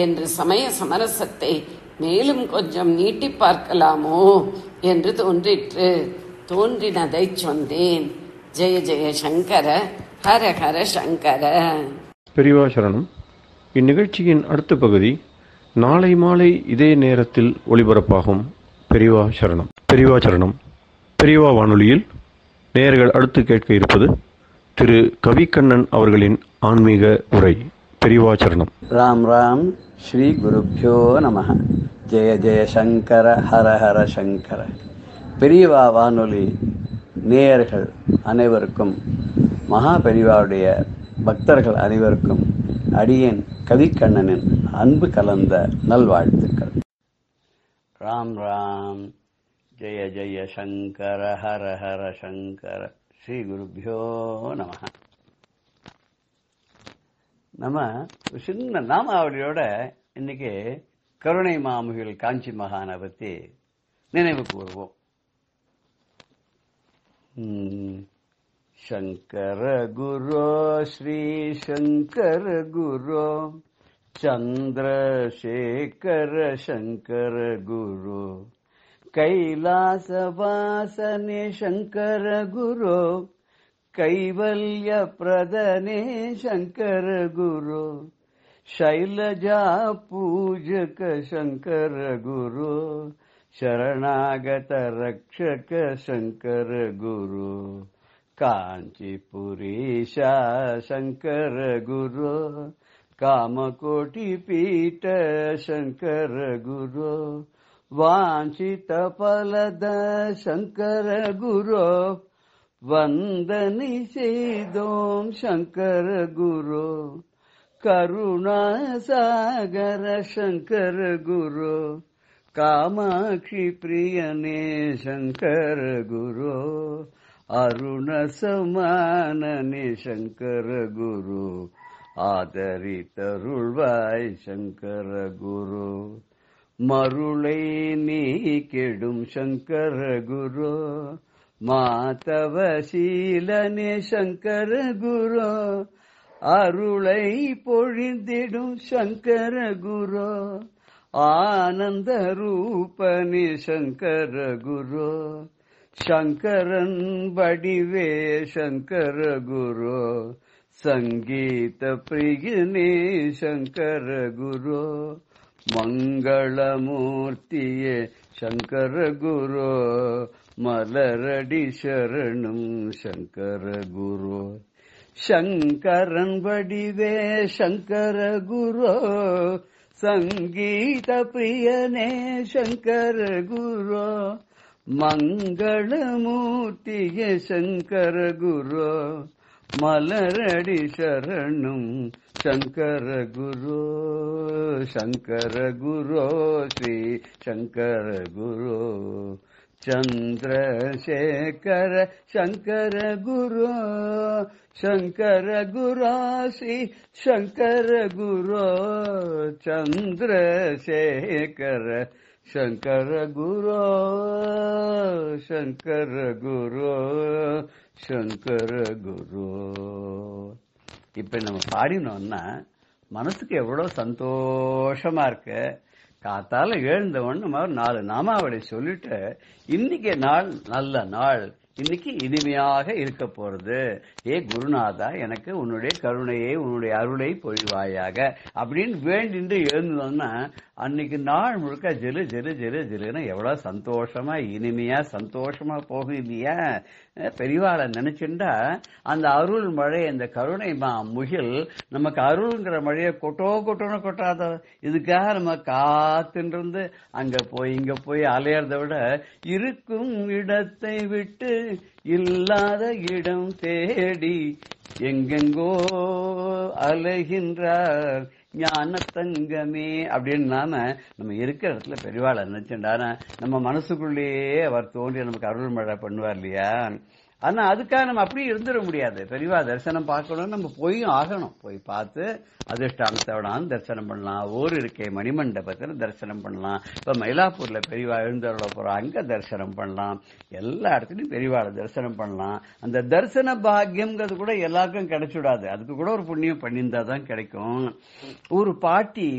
என்று சமய சமரசத்தை மேலும் கொஞ்சம் நீட்டி பார்க்கலாமோ என்று தோன்றிற்று. தோன்றினதை சொன்னேன். ஜெய ஜெய சங்கர, ஹர ஹர சங்கர. பெரியவா சரணம். இந்நிகழ்ச்சியின் அடுத்த பகுதி நாளை மாலை இதே நேரத்தில் ஒளிபரப்பாகும். பெரியவா சரணம். பெரியவா சரணம். பெரியவா வானொலியில் நேயர்கள் அடுத்து கேட்க இருப்பது திரு கவிக்கண்ணன் அவர்களின் ஆன்மீக உரை. பெரிவாச்சரணம். ராம் ராம். ஸ்ரீ குருப்யோ நமः. ஜெய ஜெய சங்கர ஹர ஹர சங்கர. பெரியவா வானொலி நேயர்கள் அனைவருக்கும், மகா பெரியவாவுடைய பக்தர்கள் அனைவருக்கும் அடியேன் கவிக்கண்ணனின் அன்பு கலந்த நல்வாழ்த்துக்கள். ராம் ராம். ஜெய ஜெய சங்கர ஹர ஹர சங்கர. ஸ்ரீ குருப்யோ நமः. நம்ம சின்ன நாமாவளியோட இன்னைக்கு கருணை மாமுகில் காஞ்சி மகானை பத்தி நினைவு கூறுவோம். சங்கர குரு ஸ்ரீ சங்கர குரு சந்திரசேகர சங்கர குரு கைலாசவாசனே சங்கர குரு கைவல்ய பிரதனே சங்கர குரு ಶೈಲಜಾ ಪೂಜಕ ಶಂಕರ ಗುರು ಶರಣಾಗತ ರಕ್ಷಕ ಶಂಕರ ಗುರು ಕಾಂಚೀಪುರೀಶ ಶಂಕರ ಗುರು ಕಾಮಕೋಟಿ ಪೀಠ ಶಂಕರ ಗುರು ವಾಂಛಿತ ಫಲದ ಶಂಕರ ಗುರು ವಂದನಿ செய்தோம் ಶಂಕರ ಗುರು ಕರುಣಾಸಾಗರ ಶಂಕರ ಗುರು ಕಾಮಾಕ್ಷಿ ಪ್ರಿಯನೇ ಶಂಕರ ಗುರು ಅರುಣ ಸಮಾನನೇ ಶಂಕರ ಗುರು ஆதரித்தருள்வாய் ಶಂಕರ ಗುರು மருளை நீ கெடும் ಶಂಕರ ಗುರು மாதவ சீலனே ಶಂಕರ ಗುರು அருளை பொழிந்திடும் ಶಂಕರ ಗುರು ஆனந்த ரூபனே ಶಂಕರ ಗುರು ಶಂಕರன் வடிவே ಶಂಕರ ಗುರು ಸಂಗೀತ ಪ್ರಿಯನೇ ಶಂಕರ ಗುರು ಮಂಗಳಮೂರ್ತಿಯೇ ಶಂಕರ ಗುರು மலரடி சரணம் ಶಂಕರ ಗುರು ಶಂಕರನ್ வடிவே ಶಂಕರ ಗುರು ಸಂಗೀತ ಪ್ರಿಯನೇ ಶಂಕರ ಗುರು ಮಂಗಳಮೂರ್ತಿಯೇ ಶಂಕರ ಗುರು மலரடி சரணம் ಶಂಕರ ಗುರು ಶಂಕರ ಗುರು ஸ்ரீ ಶಂಕರ ಗುರು ಚಂದ್ರಶೇಖರ ಶಂಕರ ಗುರು ಶಂಕರ ಗುರು ಶ್ರೀ ಶಂಕರ ಗುರು ಚಂದ್ರಶೇಖರ ಶಂಕರ ಗುರು ಶಂಕರ ಗುರು ಶಂಕರ ಗುರು. இப்ப நம்ம பாடினோம்னா மனசுக்கு எவ்வளவு சந்தோஷமா இருக்கு. காத்தால எழுந்தவொன்னு 4 நாமாவளி சொல்லிட்டு இன்னைக்கு நாள் நல்ல நாள், இன்னைக்கு இனிமையாக இருக்க போறது, ஏ குருநாதா எனக்கு உன்னுடைய கருணையை உன்னுடைய அருளை பொழிவாயாக அப்படின்னு வேண்டிட்டு எழுந்தோம்னா அன்னைக்கு நாள் முழுக்க ஜெலு ஜெலு ஜெலு ஜெலுன்னு எவ்வளவு சந்தோஷமா இனிமையா சந்தோஷமா போகும் இல்லையா? பெரியவாளை நினைச்சுட்டா அந்த அருள் மழை, அந்த கருணை முகில் நமக்கு அருள்ங்கிற மழையை கொட்டோன்னு கொட்டாத. இதுக்காக நம்ம காத்துருந்து அங்க போய் இங்க போய் அலையறத விட இருக்கும் இடத்தை விட்டு இல்லாத இடம் தேடி எங்கெங்கோ அலைகின்றார் ஞான தங்கமே அப்படின்னு நம்ம இருக்கிற இடத்துல பெரியவாளை நினைச்சுட்டானா நம்ம மனசுக்குள்ளேயே அவர் தோன்றி நமக்கு அருள் மழை பண்ணுவார் இல்லையா? ஆனா அதுக்காக நம்ம அப்படியே இருந்துட முடியாது. பெரியவா தரிசனம் பார்க்கணும்னு நம்ம போயும் ஆகணும். போய் பார்த்து அதிர்ஷ்டானத்தோடான் தரிசனம் பண்ணலாம். ஊர் இருக்கே மணிமண்டபத்தில் தரிசனம் பண்ணலாம். இப்ப மயிலாப்பூர்ல பெரியவா எழுந்தருள போறோம், அங்க தரிசனம் பண்ணலாம். எல்லா இடத்துலயும் பெரியவாளை தரிசனம் பண்ணலாம். அந்த தரிசன பாக்கியம்ங்கிறது கூட எல்லாருக்கும் கிடைச்சுடாது. அதுக்கு கூட ஒரு புண்ணியம் பண்ணியிருந்தாதான் கிடைக்கும். ஒரு பாட்டி,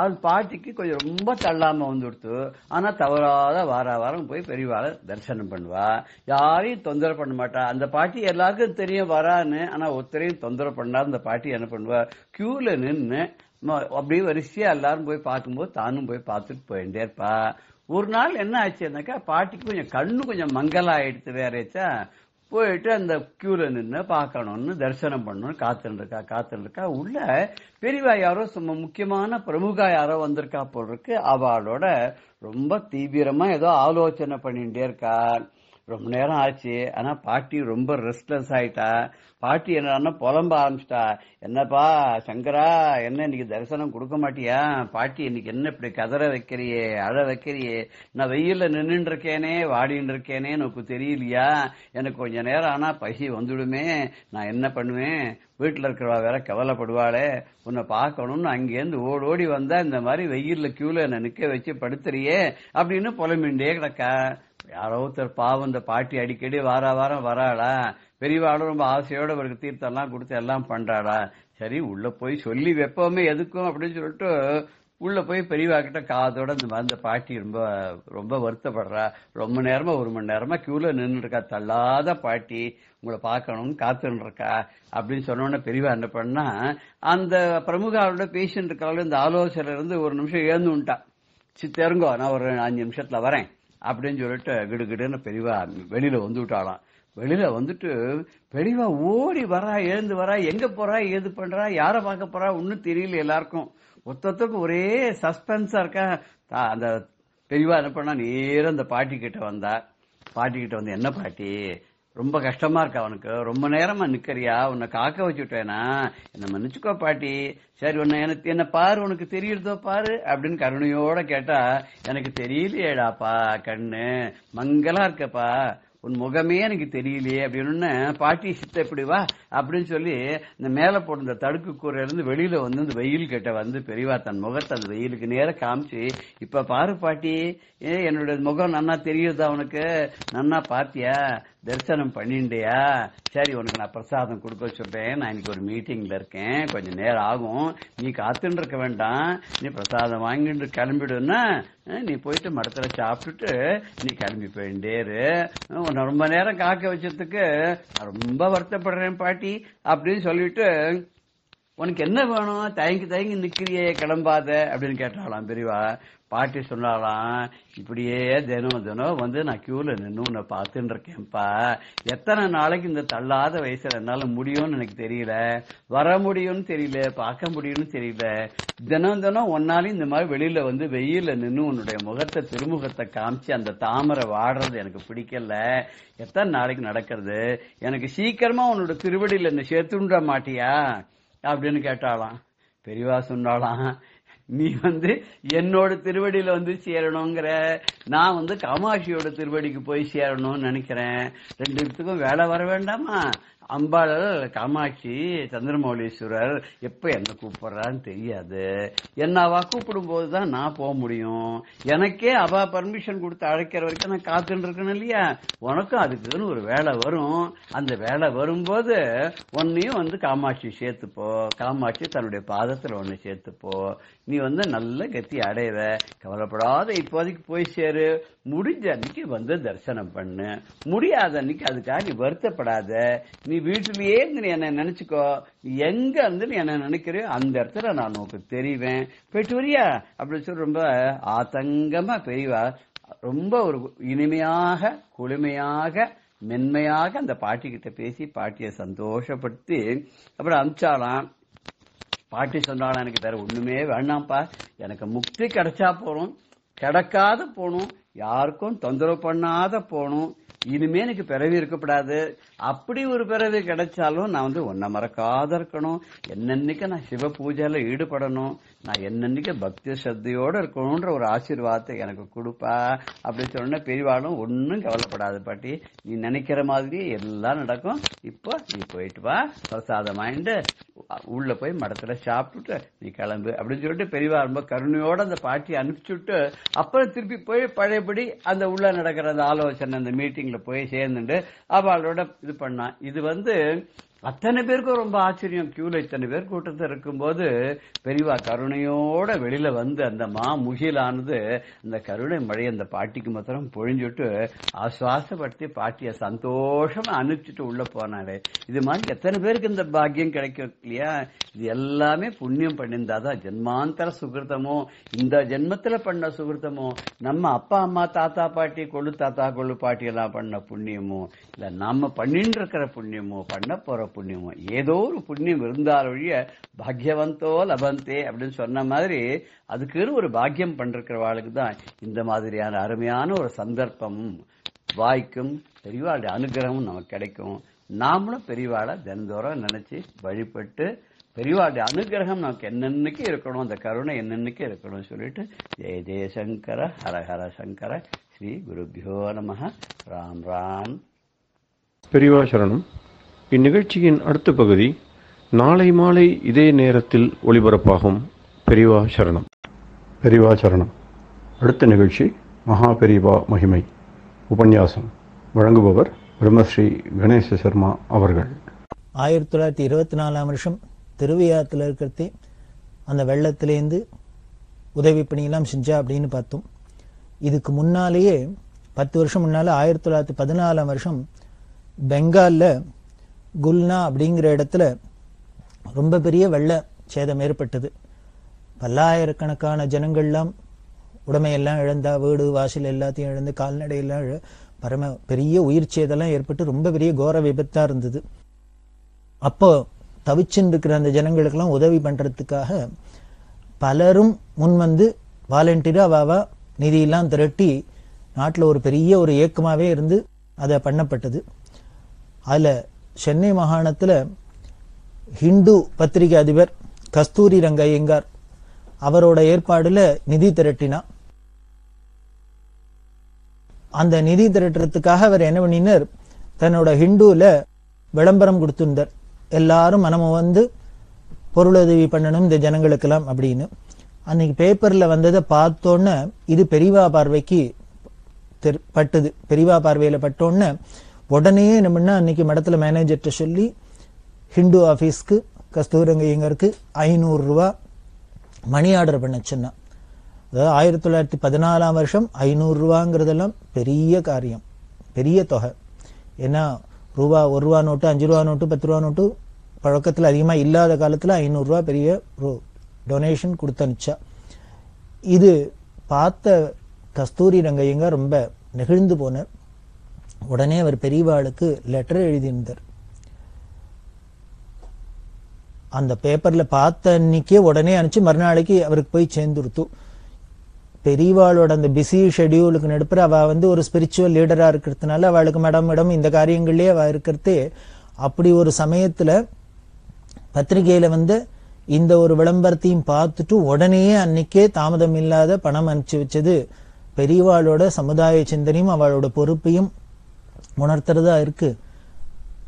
அது பாட்டிக்கு கொஞ்சம் ரொம்ப தள்ளாம வந்துடுத்து. ஆனா தவறாத வாரம் போய் பெரியவாளை தரிசனம் பண்ணுவா. யாரையும் தொந்தரவு பண்ண மாட்டா. அந்த பாட்டி எல்லாருக்கும் தெரியும் வரான்னு. ஆனா ஒருத்தரையும் தொந்தரவு பண்ணாத அந்த பாட்டி என்ன பண்ணுவா, கியூல நின்று அப்படியே வரிசையா எல்லாரும் போய் பார்க்கும்போது தானும் போய் பார்த்துட்டு போயிட்டே இருப்பா. ஒரு நாள் என்ன ஆச்சுன்னாக்கா பாட்டிக்கு கொஞ்சம் கண்ணு கொஞ்சம் மங்கலா ஆயிடுச்சு. வேறேச்சா போயிட்டு அந்த கியூல நின்று பார்க்கணும்னு தரிசனம் பண்ணணும் காத்துட்டு இருக்கா. உள்ள பெரியவா யாரோ முக்கியமான பிரமுகா யாரோ வந்திருக்கா போல் இருக்கு. அவளோட ரொம்ப தீவிரமா ஏதோ ஆலோசனை பண்ணிட்டே இருக்கா. ரொம்ப நேரம் ஆச்சு. ஆனா பாட்டி ரொம்ப ரெஸ்ட்லெஸ் ஆயிட்டா. பாட்டி என்ன புலம்ப ஆரம்பிச்சிட்டா. என்னப்பா சங்கரா, என்ன இன்னைக்கு தரிசனம் கொடுக்க மாட்டியா? பாட்டி இன்னைக்கு என்ன இப்படி கதற வைக்கிறியே, அழ வைக்கிறியே? நான் வெயில்ல நின்றுட்டு இருக்கேனே, வாடின்னு இருக்கேனே, உனக்கு தெரியலையா? எனக்கு கொஞ்ச நேரம் ஆனா பசி வந்துடுமே, நான் என்ன பண்ணுவேன்? வீட்டுல இருக்கிறவா வேற கவலைப்படுவாளே, உன்னை பார்க்கணும்னு அங்கேருந்து ஓடி வந்தா இந்த மாதிரி வெயில்ல கியூல என்ன நிக்க வச்சு படுத்துறியே அப்படின்னு புலம்பிண்டே கிடக்கா. யாரோ ஒருத்தர் பாவம் இந்த பாட்டி அடிக்கடி வாரம் வராளா. பெரியவாளும் ரொம்ப ஆசையோட அவருக்கு தீர்த்தெல்லாம் கொடுத்து எல்லாம் பண்றாளா. சரி உள்ள போய் சொல்லி வைப்போமே எதுக்கும் அப்படின்னு சொல்லிட்டு உள்ள போய் பெரியவா கிட்ட காதோட இந்த மாதிரி பாட்டி ரொம்ப ரொம்ப வருத்தப்படுறா. ரொம்ப நேரமா 1 மணி நேரமா கியூல நின்று இருக்கா. தள்ளாத பாட்டி, உங்களை பார்க்கணும்னு காத்துன்னு இருக்கா அப்படின்னு சொன்னோன்னே பெரியவா என்ன பண்ணா, அந்த பிரமுகாவோட பேஷண்ட் இருக்காள் இந்த ஆலோசனை இருந்து 1 நிமிஷம் எழுந்து விட்டா. தெரிங்கோ, நான் ஒரு 5 நிமிஷத்துல வரேன் அப்படின்னு சொல்லிட்டு கிடுகிடுன்னு பெரியவா வெளியில வந்து விட்டாளாம். வெளியில வந்துட்டு பெரியவா ஓடி வரா, எழுந்து வரா, எங்க போறா, ஏது பண்றா, யார பார்க்க போறா ஒன்னும் தெரியல. எல்லாருக்கும் ஒருத்தருக்கு ஒரே சஸ்பென்ஸா இருக்கா. அந்த பெரியவா என்ன பண்ணா, நேரம் அந்த பாட்டி கிட்ட வந்தா. பாட்டி கிட்ட வந்து, என்ன பாட்டி ரொம்ப கஷ்டமா இருக்கா அவனுக்கு, ரொம்ப நேரமா நிக்கிறியா, உன்னை காக்க வச்சுட்டேனா, என்ன மன்னிச்சுக்கோ பாட்டி, சரி உன்னை என்ன பாரு, உனக்கு தெரியுறதோ பாரு அப்படின்னு கருணையோட கேட்டா, எனக்கு தெரியலையேடாப்பா, கண்ணு மங்கலா இருக்கப்பா, உன் முகமே எனக்கு தெரியலையே அப்படின்னு பாட்டி சித்த எப்படி வா அப்படின்னு சொல்லி இந்த மேல போட்டு இந்த தடுக்கு கூரையில இருந்து வெளியில வந்து இந்த வெயில் கிட்ட வந்து பெரியவா தன் முகத்தை அந்த வெயிலுக்கு நேர காமிச்சு, இப்ப பாரு பாட்டி, என்னோட முகம் நன்னா தெரியுதா உனக்கு, நன்னா பாத்தியா, தரிசனம் பண்ணிண்டியா, சரி உனக்கு நான் பிரசாதம் கொடுக்க சொல்றேன், நான் இன்னைக்கு ஒரு மீட்டிங்ல இருக்கேன், கொஞ்சம் நேரம் ஆகும், நீ காத்துன்னு இருக்க வேண்டாம், நீ பிரசாதம் வாங்கிட்டு கிளம்பிடுன்னா நீ போயிட்டு மடத்துல சாப்பிட்டுட்டு நீ கிளம்பி போயிட்டேரு, உன்னை ரொம்ப நேரம் காக்க வச்சதுக்கு ரொம்ப வருத்தப்படுறேன் பாட்டி அப்படின்னு சொல்லிட்டு, உனக்கு என்ன வேணும், தயங்கி நிக்கிறியே கிளம்பாத அப்படின்னு கேட்டாலாம் பெரியவா. பாட்டி சொன்னாலாம், இப்படியே தினம் வந்து நான் கியூல நின்று உன்னை பார்த்துட்டு இருக்கேன்ப்பா, எத்தனை நாளைக்கு இந்த தள்ளாத வயசுல என்னால முடியும்னு எனக்கு தெரியல, வர முடியும்னு தெரியல, பார்க்க முடியும்னு தெரியல, தினம் ஒன்னாலும் இந்த மாதிரி வெளியில வந்து வெயில நின்று உன்னுடைய முகத்தை திருமுகத்தை காமிச்சு அந்த தாமரை வாடுறது எனக்கு பிடிக்கல, எத்தனை நாளைக்கு நடக்கிறது, எனக்கு சீக்கிரமா உன்னோட திருவடியில என்ன சேர்த்துட மாட்டியா அப்படின்னு கேட்டாலாம். பெரியவா சொன்னாலாம், நீ வந்து என்னோட திருவடியில வந்து சேரணுங்கிற, நான் வந்து காமாட்சியோட திருவடிக்கு போய் சேரணும்னு நினைக்கிறேன், 2 பேத்துக்கும் வேலை வர வேண்டாமா, அம்பாள் காமாட்சி சந்திரமௌலீஸ்வரர் எப்ப என்ன கூப்பிடுறான்னு தெரியாது, என்ன அவ கூப்பிடும் போதுதான் நான் போக முடியும், எனக்கே அவ பர்மிஷன் கொடுத்து அழைக்கிற வரைக்கும் நான் காத்துட்டு இருக்கணும் இல்லையா, உனக்கும் அதுக்குன்னு ஒரு வேலை வரும், அந்த வேலை வரும்போது உன்னையும் வந்து காமாட்சி சேர்த்துப்போ, காமாட்சி தன்னுடைய பாதத்துல ஒன்னு சேர்த்துப்போ, நீ வந்து நல்ல கத்தி அடைவ, கவலைப்படாத, இப்போதைக்கு போய் சேரு, முடிஞ்ச அன்னைக்கு வந்து தரிசனம் பண்ணு, முடியாத அன்னைக்கு அதுக்காக நீ வருத்தப்படாத, நீ வீட்டிலேயே இருந்து நீ என்ன நினைச்சுக்கோ, எங்க இருந்து நீ என்ன நினைக்கிறியோ அந்த இடத்துல நான் உனக்கு தெரிவேன், போயிட்டு வரியா அப்படின்னு சொல்லி ரொம்ப ஆதங்கமா பெரியவா ரொம்ப ஒரு இனிமையாக குளுமையாக மென்மையாக அந்த பாட்டி கிட்ட பேசி பாட்டியை சந்தோஷப்படுத்தி அப்புறம் அனுப்பிச்சாலாம். பாட்டி சொன்னாலும், எனக்கு வேற ஒண்ணுமே வேணாம்ப்பா, எனக்கு முக்தி கிடைச்சா போறோம், கிடைக்காத போகணும், யாருக்கும் தொந்தரவு பண்ணாத போகணும், இனிமே எனக்கு பிறவி இருக்கப்படாது, அப்படி ஒரு பிறவி கிடைச்சாலும் நான் வந்து உன்னை மறக்காத இருக்கணும், என்னன்னைக்கு நான் சிவ பூஜையில ஈடுபடணும், நான் என்னன்னைக்கு பக்தி ஸ்ரத்தையோட இருக்கணும்ன்ற ஒரு ஆசீர்வாதத்தை எனக்கு கொடுப்பா அப்படின்னு சொன்ன பெரியவாளும், ஒன்னும் கவலைப்படாது பாட்டி, நீ நினைக்கிற மாதிரி எல்லாம் நடக்கும், இப்போ நீ போயிட்டு வா, பிரசாதம் வாங்கிட்டு உள்ள போய் மடத்துல சாப்பிட்டுட்டு நீ கிளம்பு அப்படின்னு சொல்லிட்டு பெரியவா ரொம்ப கருணையோட அந்த பாட்டி அனுப்பிச்சுட்டு அப்புறம் திருப்பி போய் பழையபடி அந்த உள்ள நடக்கிற அந்த ஆலோசனை அந்த மீட்டிங்ல போய் சேர்ந்துட்டு அவளோட இது பண்ணா. இது வந்து அத்தனை பேருக்கும் ரொம்ப ஆச்சரியம். கியூல இத்தனை பேர் கூட்டத்தில் இருக்கும்போது பெரியவா கருணையோட வெளியில வந்து அந்த முகிலானது அந்த கருணை மழை அந்த பாட்டிக்கு மாத்திரம் பொழிஞ்சுட்டு ஆசுவாசப்படுத்தி பாட்டிய சந்தோஷமா அனுப்பிச்சுட்டு உள்ள போனாரு. இது மாதிரி எத்தனை பேருக்கு இந்த பாக்கியம் கிடைக்கும் இல்லையா? இது எல்லாமே புண்ணியம் பண்ணியிருந்தாதான். ஜென்மாந்தர சுகிருத்தமோ, இந்த ஜென்மத்துல பண்ண சுகிருத்தமோ, நம்ம அப்பா அம்மா தாத்தா பாட்டி கொள்ளு தாத்தா கொள்ளு பாட்டி எல்லாம் பண்ண புண்ணியமோ, இல்ல நாம பண்ணிட்டு இருக்கிற புண்ணியமோ, பண்ண போற புண்ணியமோ, ஏதோ ஒரு புண்ணியம் இருந்தால் ஒழிய பாக்யவந்தோ லபந்தே அப்படின்னு சொன்ன மாதிரி அதுக்கு ஒரு பாக்கியம் பண்றவாளுக்கு தான் இந்த மாதிரியான அருமையான ஒரு சந்தர்ப்பம் வாய்க்கும். பெரியவாளுடைய அனுகிரகமும் நமக்கு கிடைக்கும். நாமளும் பெரியவாளை தினந்தோறும் நினைச்சு வழிபட்டு பெரியவாளுடைய அனுகிரகம் நமக்கு என்னன்னைக்கு இருக்கணும், அந்த கருணை என்னன்னைக்கு இருக்கணும் சொல்லிட்டு ஜெய ஜெயசங்கர ஹர ஹர சங்கர ஸ்ரீ குருபியோ நமஹ. ராம் ராம். பெரியவா சரணம். இந்நிகழ்ச்சியின் அடுத்த பகுதி நாளை மாலை இதே நேரத்தில் ஒளிபரப்பாகும். பெரியவா சரணம். பெரியவா சரணம். அடுத்த நிகழ்ச்சி மகா பெரியவா மகிமை உபன்யாசம். வழங்குபவர் பிரம்மஸ்ரீ கணேச சர்மா அவர்கள். 1924 திருவையாத்துல இருக்கிறதே அந்த வெள்ளத்திலேருந்து உதவி பணியெல்லாம் செஞ்சா அப்படின்னு பார்த்தோம். இதுக்கு முன்னாலேயே 10 வருஷம் முன்னால 1914 பெங்கால்ல குல்னா அப்படிங்கிற இடத்துல ரொம்ப பெரிய வெள்ள சேதம் ஏற்பட்டது. பல்லாயிரக்கணக்கான ஜனங்கள்லாம் உடைமையெல்லாம் இழந்தா, வீடு வாசல் எல்லாத்தையும் இழந்து, கால்நடையெல்லாம் பரம பெரிய உயிர் சேதெல்லாம் ஏற்பட்டு ரொம்ப பெரிய கோர விபத்தா இருந்தது. அப்போ தவிச்சுன்னு இருக்கிற அந்த ஜனங்களுக்கெல்லாம் உதவி பண்றதுக்காக பலரும் முன் வந்து வாலண்டியரா அவாவா நிதியெல்லாம் திரட்டி நாட்டில் ஒரு பெரிய ஒரு இயக்கமாவே இருந்து அதை பண்ணப்பட்டது. அதுல சென்னை மாகாணத்துல ஹிந்து பத்திரிகை அதிபர் கஸ்தூரி ரங்க ஐயங்கார் அவரோட ஏற்பாடுல நிதி திரட்டினா. அந்த நிதி திரட்டுறதுக்காக அவர் என்ன பண்ணினார், தன்னோட ஹிந்துல விளம்பரம் கொடுத்திருந்தார். எல்லாரும் மனமும் வந்து பொருளுதவி பண்ணணும் இந்த ஜனங்களுக்கெல்லாம் அப்படின்னு. அன்னைக்கு பேப்பர்ல வந்ததை பார்த்தோன்னு இது பெரியவா பார்வைக்கு பட்டுது. பெரியவா பார்வையில பட்டோன்னு உடனே என்ன பண்ணா, அன்னைக்கு மடத்துல மேனேஜர்கிட்ட சொல்லி ஹிந்து ஆபீஸ்க்கு கஸ்தூரங்கையங்கருக்கு 500 ரூபாய் மணி ஆர்டர் பண்ண சொன்னா. அதாவது 1914 500 ரூபாங்கிறதெல்லாம் பெரிய காரியம், பெரிய தொகை. ஏன்னா ரூபா 1 ரூபா நோட்டு, 5 ரூபா நோட்டு, 10 ரூபா நோட்டு பழக்கத்தில் அதிகமா இல்லாத காலத்துல 500 ரூபாய் பெரிய டொனேஷன் கொடுத்து அனுப்பிச்சா. இது பார்த்த கஸ்தூரி ரங்கையங்க ரொம்ப நெகிழ்ந்து போனார். உடனே அவர் பெரியவாளுக்கு லெட்டர் எழுதியிருந்தார். அந்த பேப்பர்ல பார்த்த அன்னைக்கே உடனே அனுப்பிச்சு மறுநாளைக்கு அவருக்கு போய் சேர்ந்துருத்து. பெரியவாளோட அந்த பிஸி ஷெடியூலுக்கு நடுப்புற அவ வந்து ஒரு ஸ்பிரிச்சுவல் லீடரா இருக்கிறதுனால அவளுக்கு மேடம் இந்த காரியங்கள்லயே அவ இருக்கிறதே. அப்படி ஒரு சமயத்துல பத்திரிகையில வந்து இந்த ஒரு விளம்பரத்தையும் பார்த்துட்டு உடனே அன்னைக்கே தாமதம் இல்லாத பணம் அனுப்பிச்சு வச்சது பெரியவாளோட சமுதாய சிந்தனையும் அவளோட பொறுப்பையும் உணர்த்துறதா இருக்கு.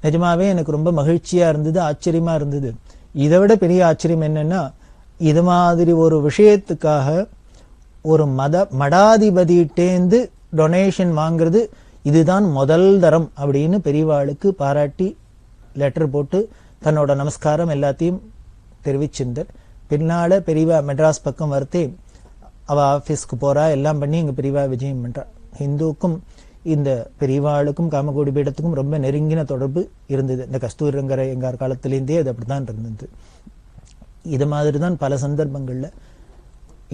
நிஜமாவே எனக்கு ரொம்ப மகிழ்ச்சியா இருந்தது, ஆச்சரியமா இருந்தது. இதை விட பெரிய ஆச்சரியம் என்னன்னா, இது மாதிரி ஒரு விஷயத்துக்காக ஒரு மடாதிபதியிட்டேந்து டொனேஷன் வாங்குறது இதுதான் முதல் தரம் அப்படின்னு பெரியவாளுக்கு பாராட்டி லெட்டர் போட்டு தன்னோட நமஸ்காரம் எல்லாத்தையும் தெரிவிச்சிருந்தார். பின்னால பெரியவா மெட்ராஸ் பக்கம் வரத்தே அவ ஆபீஸ்க்கு போறா, எல்லாம் பண்ணி இங்க பெரியவா விஜயம் பண்றா. ஹிந்துக்கும் இந்த பெரியவாளுக்கும் காமகோடி பீடத்துக்கும் ரொம்ப நெருங்கின தொடர்பு இருந்தது. இந்த கஸ்தூரி ரங்கரையங்கார் காலத்திலேருந்தே அது அப்படித்தான் இருந்தது. இது மாதிரிதான் பல சந்தர்ப்பங்கள்ல.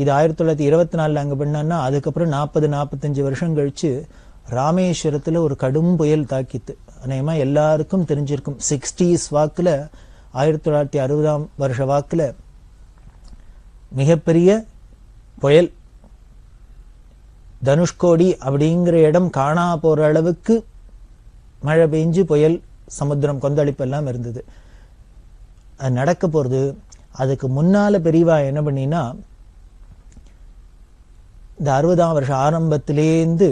இது 1924 அங்க பண்ணான்னா அதுக்கப்புறம் 40-45 வருஷம் கழிச்சு ராமேஸ்வரத்துல ஒரு கடும் புயல் தாக்கித்து. அநேகமா எல்லாருக்கும் தெரிஞ்சிருக்கும். 60s வாக்குல 1960 வாக்குல மிகப்பெரிய புயல். தனுஷ்கோடி அப்படிங்கிற இடம் காணா போற அளவுக்கு மழை பெஞ்சு புயல், சமுத்திரம் கொந்தளிப்பு எல்லாம் இருந்தது. அது நடக்க போறது. அதுக்கு முன்னால பெரியவா என்ன பண்ணினா, இந்த 60ஆம் வருஷம் ஆரம்பத்திலேருந்து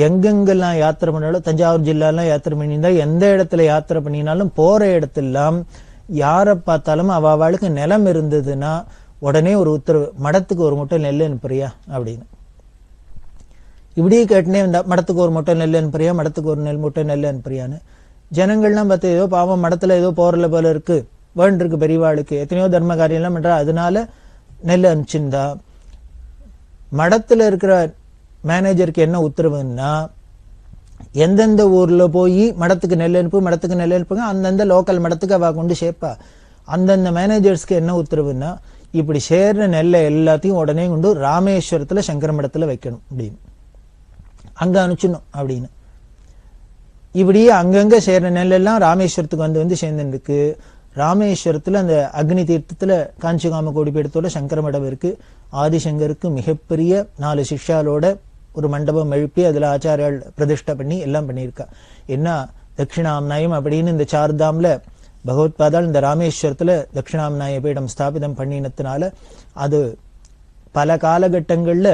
எங்கெங்கெல்லாம் யாத்திரை பண்ணாலும், தஞ்சாவூர் ஜில்லாலாம் யாத்திரை பண்ணியிருந்தா, எந்த இடத்துல யாத்திரை பண்ணினாலும் போற இடத்தெல்லாம் யாரை பார்த்தாலும் அவளுக்கு நிலம் இருந்ததுன்னா உடனே ஒரு உத்தரவு, மடத்துக்கு ஒரு மூட்டை நெல் அனுப்புறியா அப்படின்னு. இப்படியே கேட்டுனே வந்தா, மடத்துக்கு ஒரு மூட்டை நெல் அனுப்புறியா, மடத்துக்கு ஒரு மூட்டை நெல் அனுப்புறியான்னு. ஜனங்கள்லாம் பார்த்து ஏதோ பாவம் மடத்துல ஏதோ போறல போல இருக்கு, வேண்டிருக்கு பெரியவாளுக்கு, எத்தனையோ தர்ம காரியம் எல்லாம் பண்றா, அதனால நெல் அனுப்பிச்சிருந்தா. மடத்துல இருக்கிற மேனேஜருக்கு என்ன உத்தரவுன்னா, எந்தெந்த ஊர்ல போய் மடத்துக்கு நெல் அனுப்புங்க, அந்தந்த லோக்கல் மடத்துக்கு அவ கொண்டு சேர்ப்பா. அந்தந்த மேனேஜர்ஸ்க்கு என்ன உத்தரவுன்னா, இப்படி சேர்ற நெல்லை எல்லாத்தையும் உடனே கொண்டு ராமேஸ்வரத்துல சங்கர மடத்துல வைக்கணும் அப்படின்னு, அங்க அனுப்பிச்சிடணும் அப்படின்னு. இப்படியே அங்கங்க சேர்ற நெல் எல்லாம் ராமேஸ்வரத்துக்கு வந்து சேர்ந்துருக்கு. ராமேஸ்வரத்துல அந்த அக்னி தீர்த்தத்துல காஞ்சிகாம கோடி பீடத்தோட சங்கர மடம் இருக்கு. ஆதிசங்கருக்கு மிகப்பெரிய 4 சிஷ்யாலோட ஒரு மண்டபம் எழுப்பி அதுல ஆச்சாரியால் பிரதிஷ்டை பண்ணி எல்லாம் பண்ணியிருக்கா. என்ன தட்சிணாம்நாயம் அப்படின்னு இந்த சார்தாம்ல பகவத்பாதால் இந்த ராமேஸ்வரத்துல தட்சிணாம்நாய பீடம் ஸ்தாபிதம் பண்ணினத்தினால அது பல காலகட்டங்கள்ல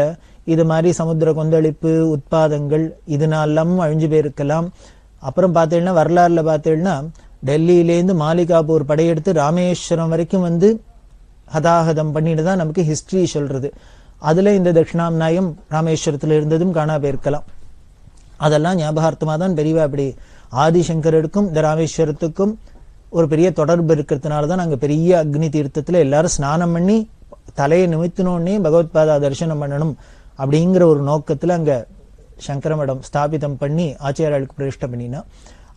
இது மாதிரி சமுத்திர கொந்தளிப்பு உட்பாதங்கள் இதனாலும் அழிஞ்சு போயிருக்கலாம். அப்புறம் பார்த்தீங்கன்னா வரலாறுல பார்த்தீங்கன்னா டெல்லியிலேருந்து மாலிகாபூர் படையெடுத்து ராமேஸ்வரம் வரைக்கும் வந்து ஹதாஹதம் பண்ணிட்டு தான் நமக்கு ஹிஸ்டரி சொல்றது. அதுல இந்த தட்சிணாம்நாயம் ராமேஸ்வரத்துல இருந்ததும் காணா போயிருக்கலாம். அதெல்லாம் ஞாபகார்த்தமா தான் பெரியவா அப்படி ஆதிசங்கருக்கும் இந்த ராமேஸ்வரத்துக்கும் ஒரு பெரிய தொடர்பு இருக்கிறதுனாலதான் நாங்க பெரிய அக்னி தீர்த்தத்துல எல்லாரும் ஸ்நானம் பண்ணி தலையை நிமித்தினோடனே பகவத்பாதா தரிசனம் பண்ணணும் அப்படிங்கிற ஒரு நோக்கத்துல அங்க சங்கர மடம் ஸ்தாபிதம் பண்ணி ஆச்சாரியாளுக்கு பிரதிஷ்டை பண்ணினா,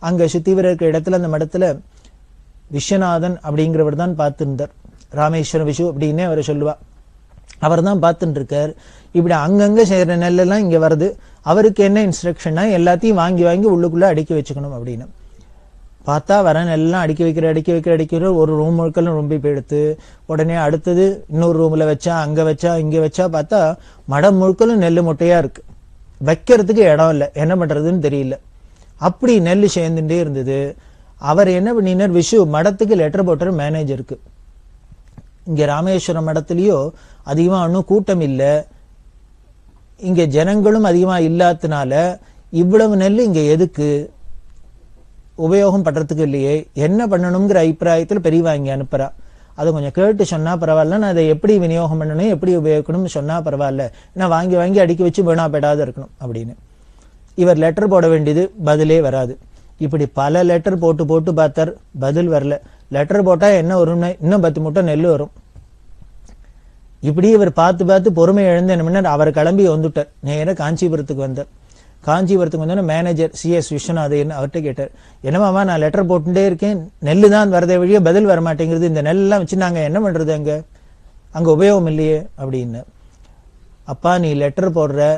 அங்க சுத்திவர இருக்கிற இடத்துல அந்த மடத்துல விஸ்வநாதன் அப்படிங்கிறவர் தான் பார்த்திருந்தார். ராமேஸ்வரம் விஷு அப்படின்னே அவரை சொல்லுவா. அவர் தான் பார்த்துட்டு இருக்கார். இப்படி அங்கங்க செய்யற நெல்லெல்லாம் இங்க வருது. அவருக்கு என்ன இன்ஸ்ட்ரக்ஷன்னா, எல்லாத்தையும் வாங்கி வாங்கி உள்ளுக்குள்ள அடுக்கி வச்சுக்கணும் அப்படின்னு. பார்த்தா வர நெல்லாம் அடுக்கி வைக்கிற ஒரு ரூம் முழுக்கெல்லாம் ரொம்ப போயிடுத்து. உடனே அடுத்தது இன்னொரு ரூம்ல வச்சா, அங்க வச்சா, இங்க வச்சா, பார்த்தா மடம் முழுக்கலும் நெல் முட்டையா இருக்கு. வைக்கிறதுக்கு இடம் இல்லை, என்ன பண்றதுன்னு தெரியல. அப்படி நெல் சேர்ந்துட்டே இருந்தது. அவர் என்ன பண்ணினார், விஷு மடத்துக்கு லெட்டர் போட்டார் மேனேஜருக்கு. இங்க ராமேஸ்வரம் மடத்திலயோ அதிகமா ஒன்னும் கூட்டம் இல்ல, இங்க ஜனங்களும் அதிகமா இல்லாதனால இவ்வளவு நெல் இங்க எதுக்கு உபயோகம் பண்றதுக்கு இல்லையே, என்ன பண்ணணுங்கிற அபிப்பிராயத்துல பெரியவா இங்க அனுப்புறா. அதை கொஞ்சம் கேட்டு சொன்னா பரவாயில்ல, நான் அதை எப்படி விநியோகம் பண்ணணும் எப்படி உபயோகிக்கணும்னு சொன்னா பரவாயில்ல, ஏன்னா வாங்கி வாங்கி அடுக்கி வச்சு வீணா பெடாத இருக்கணும் அப்படின்னு. இவர் லெட்டர் போட வேண்டியது, பதிலே வராது. இப்படி பல லெட்டர் போட்டு போட்டு பார்த்தார், பதில் வரல. லெட்டர் போட்டா என்ன வரும்னா இன்னும் 10 மூட்டை நெல் வரும். இப்படி இவர் பார்த்து பார்த்து பொறுமை இழந்து என்ன பண்ணார், அவர் கிளம்பி வந்துட்டார். நேர காஞ்சிபுரத்துக்கு வந்தார். காஞ்சிபுரத்துக்கு வந்தோன்னா மேனேஜர் CS விஸ்வநாதன் அவர்கிட்ட கேட்டார், என்னமாமா நான் லெட்டர் போட்டுட்டே இருக்கேன், நெல்லு தான் வரதே வழியே பதில் வர மாட்டேங்கிறது, இந்த நெல்லாம் வச்சு நாங்க என்ன பண்றது, அங்க உபயோகம் இல்லையே அப்படின்னு. அப்பா நீ லெட்டர் போடுற,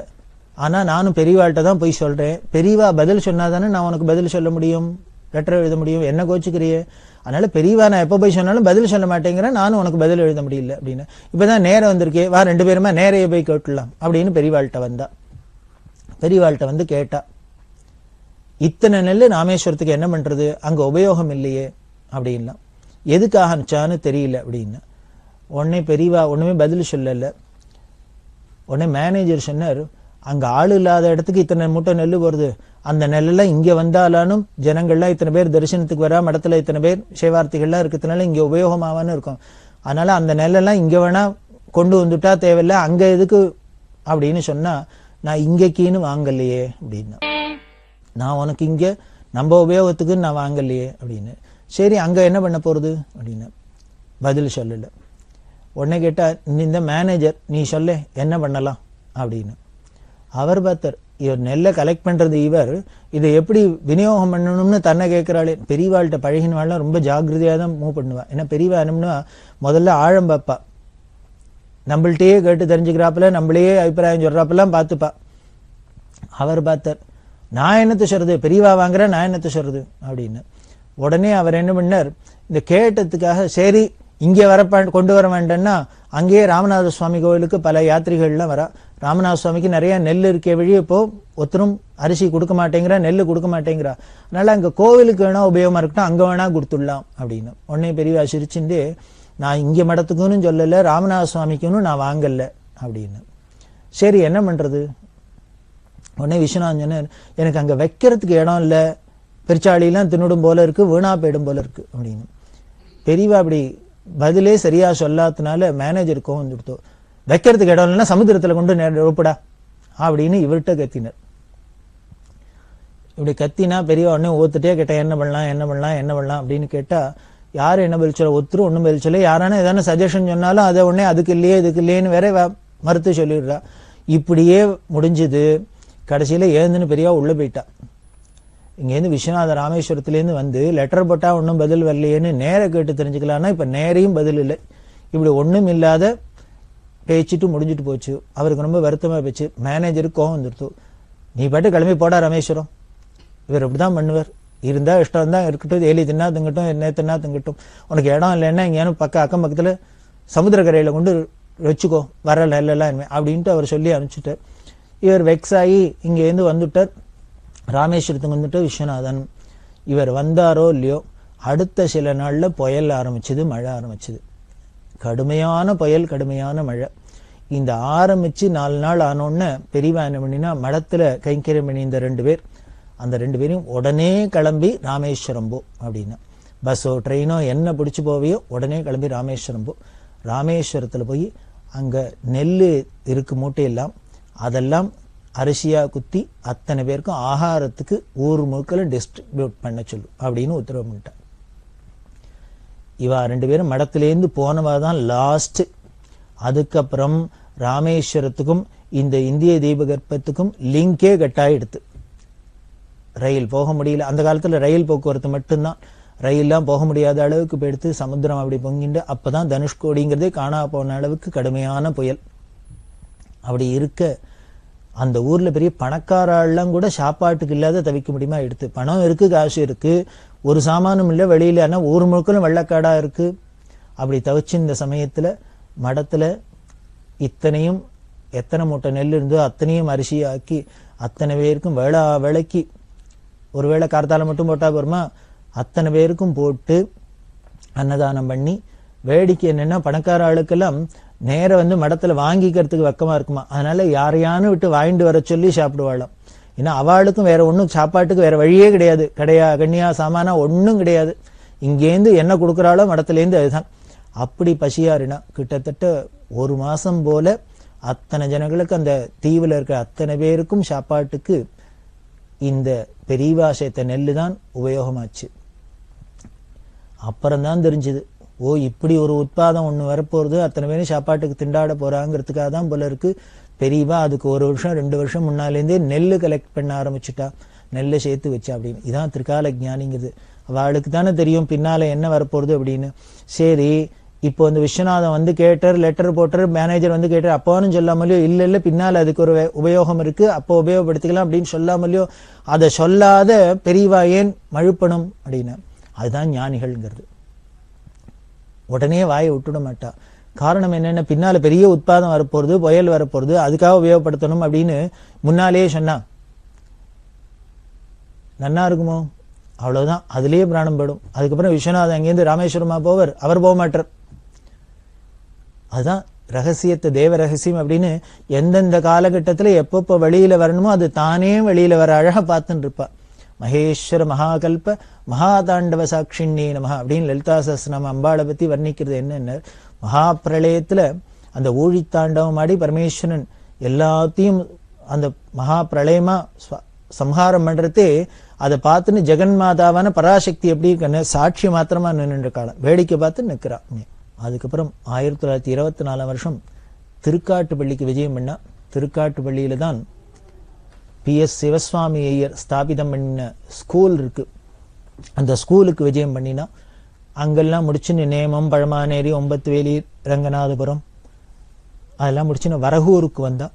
ஆனா நானும் பெரியவாள்கிட்ட தான் போய் சொல்றேன், பெரியவா பதில் சொன்னாதானே நான் உனக்கு பதில் சொல்ல முடியும், லெட்டர் எழுத முடியும், என்ன கோச்சுக்கிறியே, அதனால பெரியவா நான் எப்ப போய் சொன்னாலும் பதில் சொல்ல மாட்டேங்கிறேன், நானும் உனக்கு பதில் எழுத முடியல அப்படின்னு. இப்பதான் நேரம் வந்திருக்கே, வா 2 பேருமா நேரையே போய் கேட்டுலாம் அப்படின்னு பெரியவாள்கிட்ட வந்தா. பெரியவாள்கிட்ட வந்து கேட்டா, இத்தனை நெல் ராமேஸ்வரத்துக்கு என்ன பண்றது, அங்க உபயோகம் இல்லையே அப்படின்லாம், எதுக்காக அனுப்பிச்சான்னு தெரியல அப்படின்னு. உடனே பெரியவா ஒண்ணுமே பதில் சொல்லல. உடனே மேனேஜர் சொன்னார், அங்க ஆள் இல்லாத இடத்துக்கு இத்தனை மூட்டை நெல் வருது, அந்த நெல்லெல்லாம் இங்க வந்தாலும் ஜனங்கள்லாம் இத்தனை பேர் தரிசனத்துக்கு வரா, மடத்துல இத்தனை பேர் சேவார்த்திகள்லாம் இருக்கிறதுனால இங்க உபயோகமாவான்னு இருக்கும், அதனால அந்த நெல்லெல்லாம் இங்க வேணா கொண்டு வந்துட்டா தேவையில்ல, அங்க எதுக்கு அப்படின்னு சொன்னா, நான் இங்கக்கின்னு வாங்கலையே அப்படின்னா, நான் உனக்கு இங்க நம்ம உபயோகத்துக்கு நான் வாங்கலையே அப்படின்னு. சரி அங்க என்ன பண்ண போறது அப்படின்னு பதில் சொல்லல. உடனே கேட்டா, இந்த மேனேஜர் நீ சொல்ல என்ன பண்ணலாம் அப்படின்னு. அவர் பார்த்தார், இவர் நெல்லை கலெக்ட் பண்றது, இவர் இதை எப்படி விநியோகம் பண்ணணும்னு தன்னை கேட்கிறாளே. பெரியவாள்கிட்ட பழகினவாள்லாம் ரொம்ப ஜாகிரதையா தான் மூவ் பண்ணுவா. ஏன்னா பெரியவா என்னம்னா முதல்ல ஆழம் பார்ப்பா, நம்மள்கிட்டயே கேட்டு தெரிஞ்சுக்கிறாப்புல, நம்மளே அபிப்பிராயம் சொல்றாப்பெல்லாம் பார்த்துப்பா. அவர் பார்த்தார், நான் என்னத்தை சொல்றது, பெரியவா வாங்குற நான் என்னத்தை சொல்றது அப்படின்னு. உடனே அவர் என்ன பண்ணார், இந்த கேட்டதுக்காக சரி இங்கே கொண்டு வர வேண்டாம்னா அங்கேயே ராமநாத சுவாமி கோவிலுக்கு பல யாத்திரிகள்லாம் வரா. ராமநாத சுவாமிக்கு நிறைய நெல் இருக்க வழி, இப்போ ஒருத்தரும் அரிசி கொடுக்க மாட்டேங்கிறா, நெல் கொடுக்க மாட்டேங்கிறா, அதனால அங்க கோவிலுக்கு வேணா உபயோகமா இருக்கட்டும், அங்க வேணா கொடுத்துடலாம் அப்படின்னு. உடனே பெரியவா சிரிச்சுட்டு, நான் இங்க மடத்துக்குன்னு சொல்லல, ராமநாத சுவாமிக்குன்னு நான் வாங்கல அப்படின்னு. சரி என்ன பண்றது. உடனே விஸ்வநாதன் சொன்னார், எனக்கு அங்க வைக்கிறதுக்கு இடம் இல்ல, பெருச்சாளியெல்லாம் தின்னுடும் போல இருக்கு, வீணா போயிடும் போல இருக்கு அப்படின்னு. பெரியவா அப்படி பதிலே சரியா சொல்லாதனால மேனேஜருக்கும் வந்துடுத்தோம், வைக்கிறதுக்கு இடம் இல்லைன்னா சமுத்திரத்துல கொண்டு ஒப்படா அப்படின்னு இவர்கிட்ட கத்தினார். இப்படி கத்தினா பெரிய உடனே ஒத்துட்டே கேட்டா என்ன பண்ணலாம் என்ன பண்ணலாம் என்ன பண்ணலாம் அப்படின்னு கேட்டா யாரும் என்ன பதில் சொல்ல, ஒத்துரும் ஒன்றும் பதில் சொல்ல. யாரான ஏதான சஜஷன் சொன்னாலும் அதை உடனே அதுக்கு இல்லையே இதுக்கு இல்லையேன்னு வேற மறுத்து சொல்லிடுறா. இப்படியே முடிஞ்சது. கடைசியில ஏந்துன்னு பெரியவா உள்ள போயிட்டா. இங்கேருந்து விஸ்வநாத ராமேஸ்வரத்துலேருந்து வந்து லெட்டர் போட்டா ஒன்றும் பதில் வரலையேன்னு நேர கேட்டு தெரிஞ்சுக்கலாம்னா இப்ப நேரையும் பதில் இல்லை. இப்படி ஒன்றும் இல்லாத பேச்சுட்டு முடிஞ்சிட்டு போச்சு. அவருக்கு ரொம்ப வருத்தமா போச்சு. மேனேஜருக்கு கோவம் வந்துடுத்து. நீ பாட்டு கிளம்பி போடா ராமேஸ்வரம், இவர் இப்படிதான் பண்ணுவார், இருந்தா இஷ்டம் தான் இருக்கட்டும், ஏலி தின்னா திங்கட்டும், என்ன தின்னா திங்கட்டும், உனக்கு இடம் இல்லைன்னா இங்கேனும் அக்கம் பக்கத்துல சமுத்திரக்கரையில கொண்டு வச்சுக்கோ, வர நெல்லாம் அப்படின்ட்டு அவர் சொல்லி அனுப்பிச்சுட்டார். இவர் வெக்ஸ் ஆகி இங்கேருந்து வந்துட்டார். ராமேஸ்வரத்துக்கு வந்துட்டு விஸ்வநாதன் இவர் வந்தாரோ இல்லையோ அடுத்த சில நாள்ல புயல் ஆரம்பிச்சது, மழை ஆரம்பிச்சது. கடுமையான புயல், கடுமையான மழை. இந்த ஆரம்பிச்சு 4 நாள் ஆனோன்னு பெரியவா என்ன பண்ணினா மடத்துல கைங்கரியம் பண்ணி இந்த 2 பேர், அந்த 2 பேரையும் உடனே கிளம்பி ராமேஸ்வரம் போ அப்படின்னா, பஸ்ஸோ ட்ரெயினோ என்ன பிடிச்சு போவையோ உடனே கிளம்பி ராமேஸ்வரம் போ. ராமேஸ்வரத்துல போய் அங்க நெல் இருக்கு மூட்டையெல்லாம், அதெல்லாம் அரிசியா குத்தி அத்தனை பேருக்கும் ஆகாரத்துக்கு ஊர் முழுக்கல டிஸ்ட்ரிபியூட் பண்ண சொல்லு அப்படின்னு உத்தரவு பண்ணிட்டான். இவா 2 பேரும் மடத்திலேருந்து போனவா தான் லாஸ்ட். அதுக்கப்புறம் ராமேஸ்வரத்துக்கும் இந்த இந்திய தீபகற்பத்துக்கும் லிங்கே கட்டாயிடுத்து. ரயில் போக முடியல. அந்த காலத்துல ரயில் போக்குவரத்து மட்டும்தான், ரயில்லாம் போக முடியாத அளவுக்கு போயிடுத்து. சமுத்திரம் அப்படி பொங்கிண்டு அப்பதான் தனுஷ்கோடிங்கிறதே காணா போன அளவுக்கு கடுமையான புயல். அப்படி இருக்க அந்த ஊர்ல பெரிய பணக்காரெல்லாம் கூட சாப்பாட்டுக்கு இல்லாத தவிக்க முடியுமா எடுத்து. பணம் இருக்கு, காசு இருக்கு, ஒரு சாமானும் இல்லை வெளியில, ஆனா ஊர் முழுக்கலும் வெள்ளக்காடா இருக்கு. அப்படி தவிச்சு இந்த சமயத்துல மடத்துல இத்தனையும் எத்தனை மூட்டை நெல் இருந்தோ அத்தனையும் அரிசியாக்கி அத்தனை பேருக்கும் வேளைக்கு ஒருவேளை கார்த்தால மட்டும் போட்டா போருமா, அத்தனை பேருக்கும் போட்டு அன்னதானம் பண்ணி. வேடிக்கை என்னன்னா பணக்கார ஆளுக்கெல்லாம் நேர வந்து மடத்துல வாங்கிக்கிறதுக்கு வெக்கமா இருக்குமா, அதனால யாரையானு விட்டு வாங்கிட்டு வர சொல்லி சாப்பிடுவாளாம். ஏன்னா அவளுக்கும் வேற ஒன்றும் சாப்பாட்டுக்கு வேற வழியே கிடையாது, கண்ணியா சாமானா ஒன்றும் கிடையாது. இங்கேருந்து என்ன கொடுக்குறாளோ மடத்துலேருந்து அதுதான். அப்படி பசியாறினா கிட்டத்தட்ட 1 மாசம் போல அத்தனை ஜனங்களுக்கு அந்த தீவுல இருக்கிற அத்தனை பேருக்கும் சாப்பாட்டுக்கு இந்த பெரியவா சேர்த்த நெல்லு தான் உபயோகமாச்சு. அப்புறம்தான் தெரிஞ்சது, ஓ இப்படி ஒரு உட்பாதம் ஒண்ணு வரப்போறது, அத்தனை பேரும் சாப்பாட்டுக்கு திண்டாட போறாங்கிறதுக்காக தான் போல இருக்கு. பெரியவா அதுக்கு 1 வருஷம் 2 வருஷம் முன்னாலேருந்தே நெல்லு கலெக்ட் பண்ண ஆரம்பிச்சுட்டா, நெல்லை சேர்த்து வச்சா அப்படின்னு. இதான் திரிகால ஞானிங்கிறது. அவளுக்கு தானே தெரியும் பின்னால என்ன வரப்போறது அப்படின்னு. சரி, இப்போ இந்த விஸ்வநாதன் வந்து கேட்டார், லெட்டர் போட்டார், மேனேஜர் வந்து கேட்டார், அப்போன்னு சொல்லாமலையோ இல்ல பின்னால அதுக்கு ஒரு உபயோகம் இருக்கு, அப்போ உபயோகப்படுத்திக்கலாம் அப்படின்னு சொல்லாமலையோ, அதை சொல்லாத பெரியவா ஏன் மழுப்பணும் அப்படின்னு. அதுதான் ஞானிகள்ங்கிறது. உடனே வாயை விட்டுட மாட்டா. காரணம் என்னன்னா பின்னால பெரிய உட்பாதம் வரப்போறது, புயல் வரப்போறது, அதுக்காக உபயோகப்படுத்தணும் அப்படின்னு முன்னாலேயே சொன்னா நன்னா இருக்குமோ? அவ்வளவுதான், அதுலயே பிராணம் படும். அதுக்கப்புறம் விஸ்வநாதன் அங்கேருந்து ராமேஸ்வரமா போவர், அவர் போக மாட்டார். அதுதான் ரகசியத்தை, தேவ ரகசியம் அப்படின்னு. எந்தெந்த காலகட்டத்துல எப்பப்போ வெளியில வரணுமோ அது தானே வெளியில வர அழகா பார்த்துன்னு இருப்பா. மகேஸ்வர மகாகல்ப மகாதாண்டவ சாட்சிண்ணே நமஹ அப்படின்னு லலிதா சஹஸ்ரநாம அம்பாளை பத்தி வர்ணிக்கிறது என்னென்ன, மகாபிரளயத்துல அந்த ஊழித்தாண்டவம் ஆடி பரமேஸ்வரன் எல்லாத்தையும் அந்த மகா பிரளயமா சம்ஹாரம் பண்றதே அதை பார்த்துன்னு ஜெகன்மாதாவான பராசக்தி எப்படி இருக்குன்னு சாட்சி மாத்திரமா நின்று காலம் வேடிக்கை பார்த்து நிற்கிறா. அதுக்கப்புறம் 1924 வருஷம் திருக்காட்டுப்பள்ளிக்கு விஜயம் பண்ணா. திருக்காட்டுப்பள்ளியில தான் PS சிவசுவாமி ஐயர் ஸ்தாபிதம் பண்ண ஸ்கூல் இருக்கு. அந்த ஸ்கூலுக்கு விஜயம் பண்ணினா அங்கெல்லாம் முடிச்சுன்னு நேமம், பழமானேரி, ஒம்பத்துவேலி, ரங்கநாதபுரம் அதெல்லாம் முடிச்சுன்னு வரகூருக்கு வந்தா.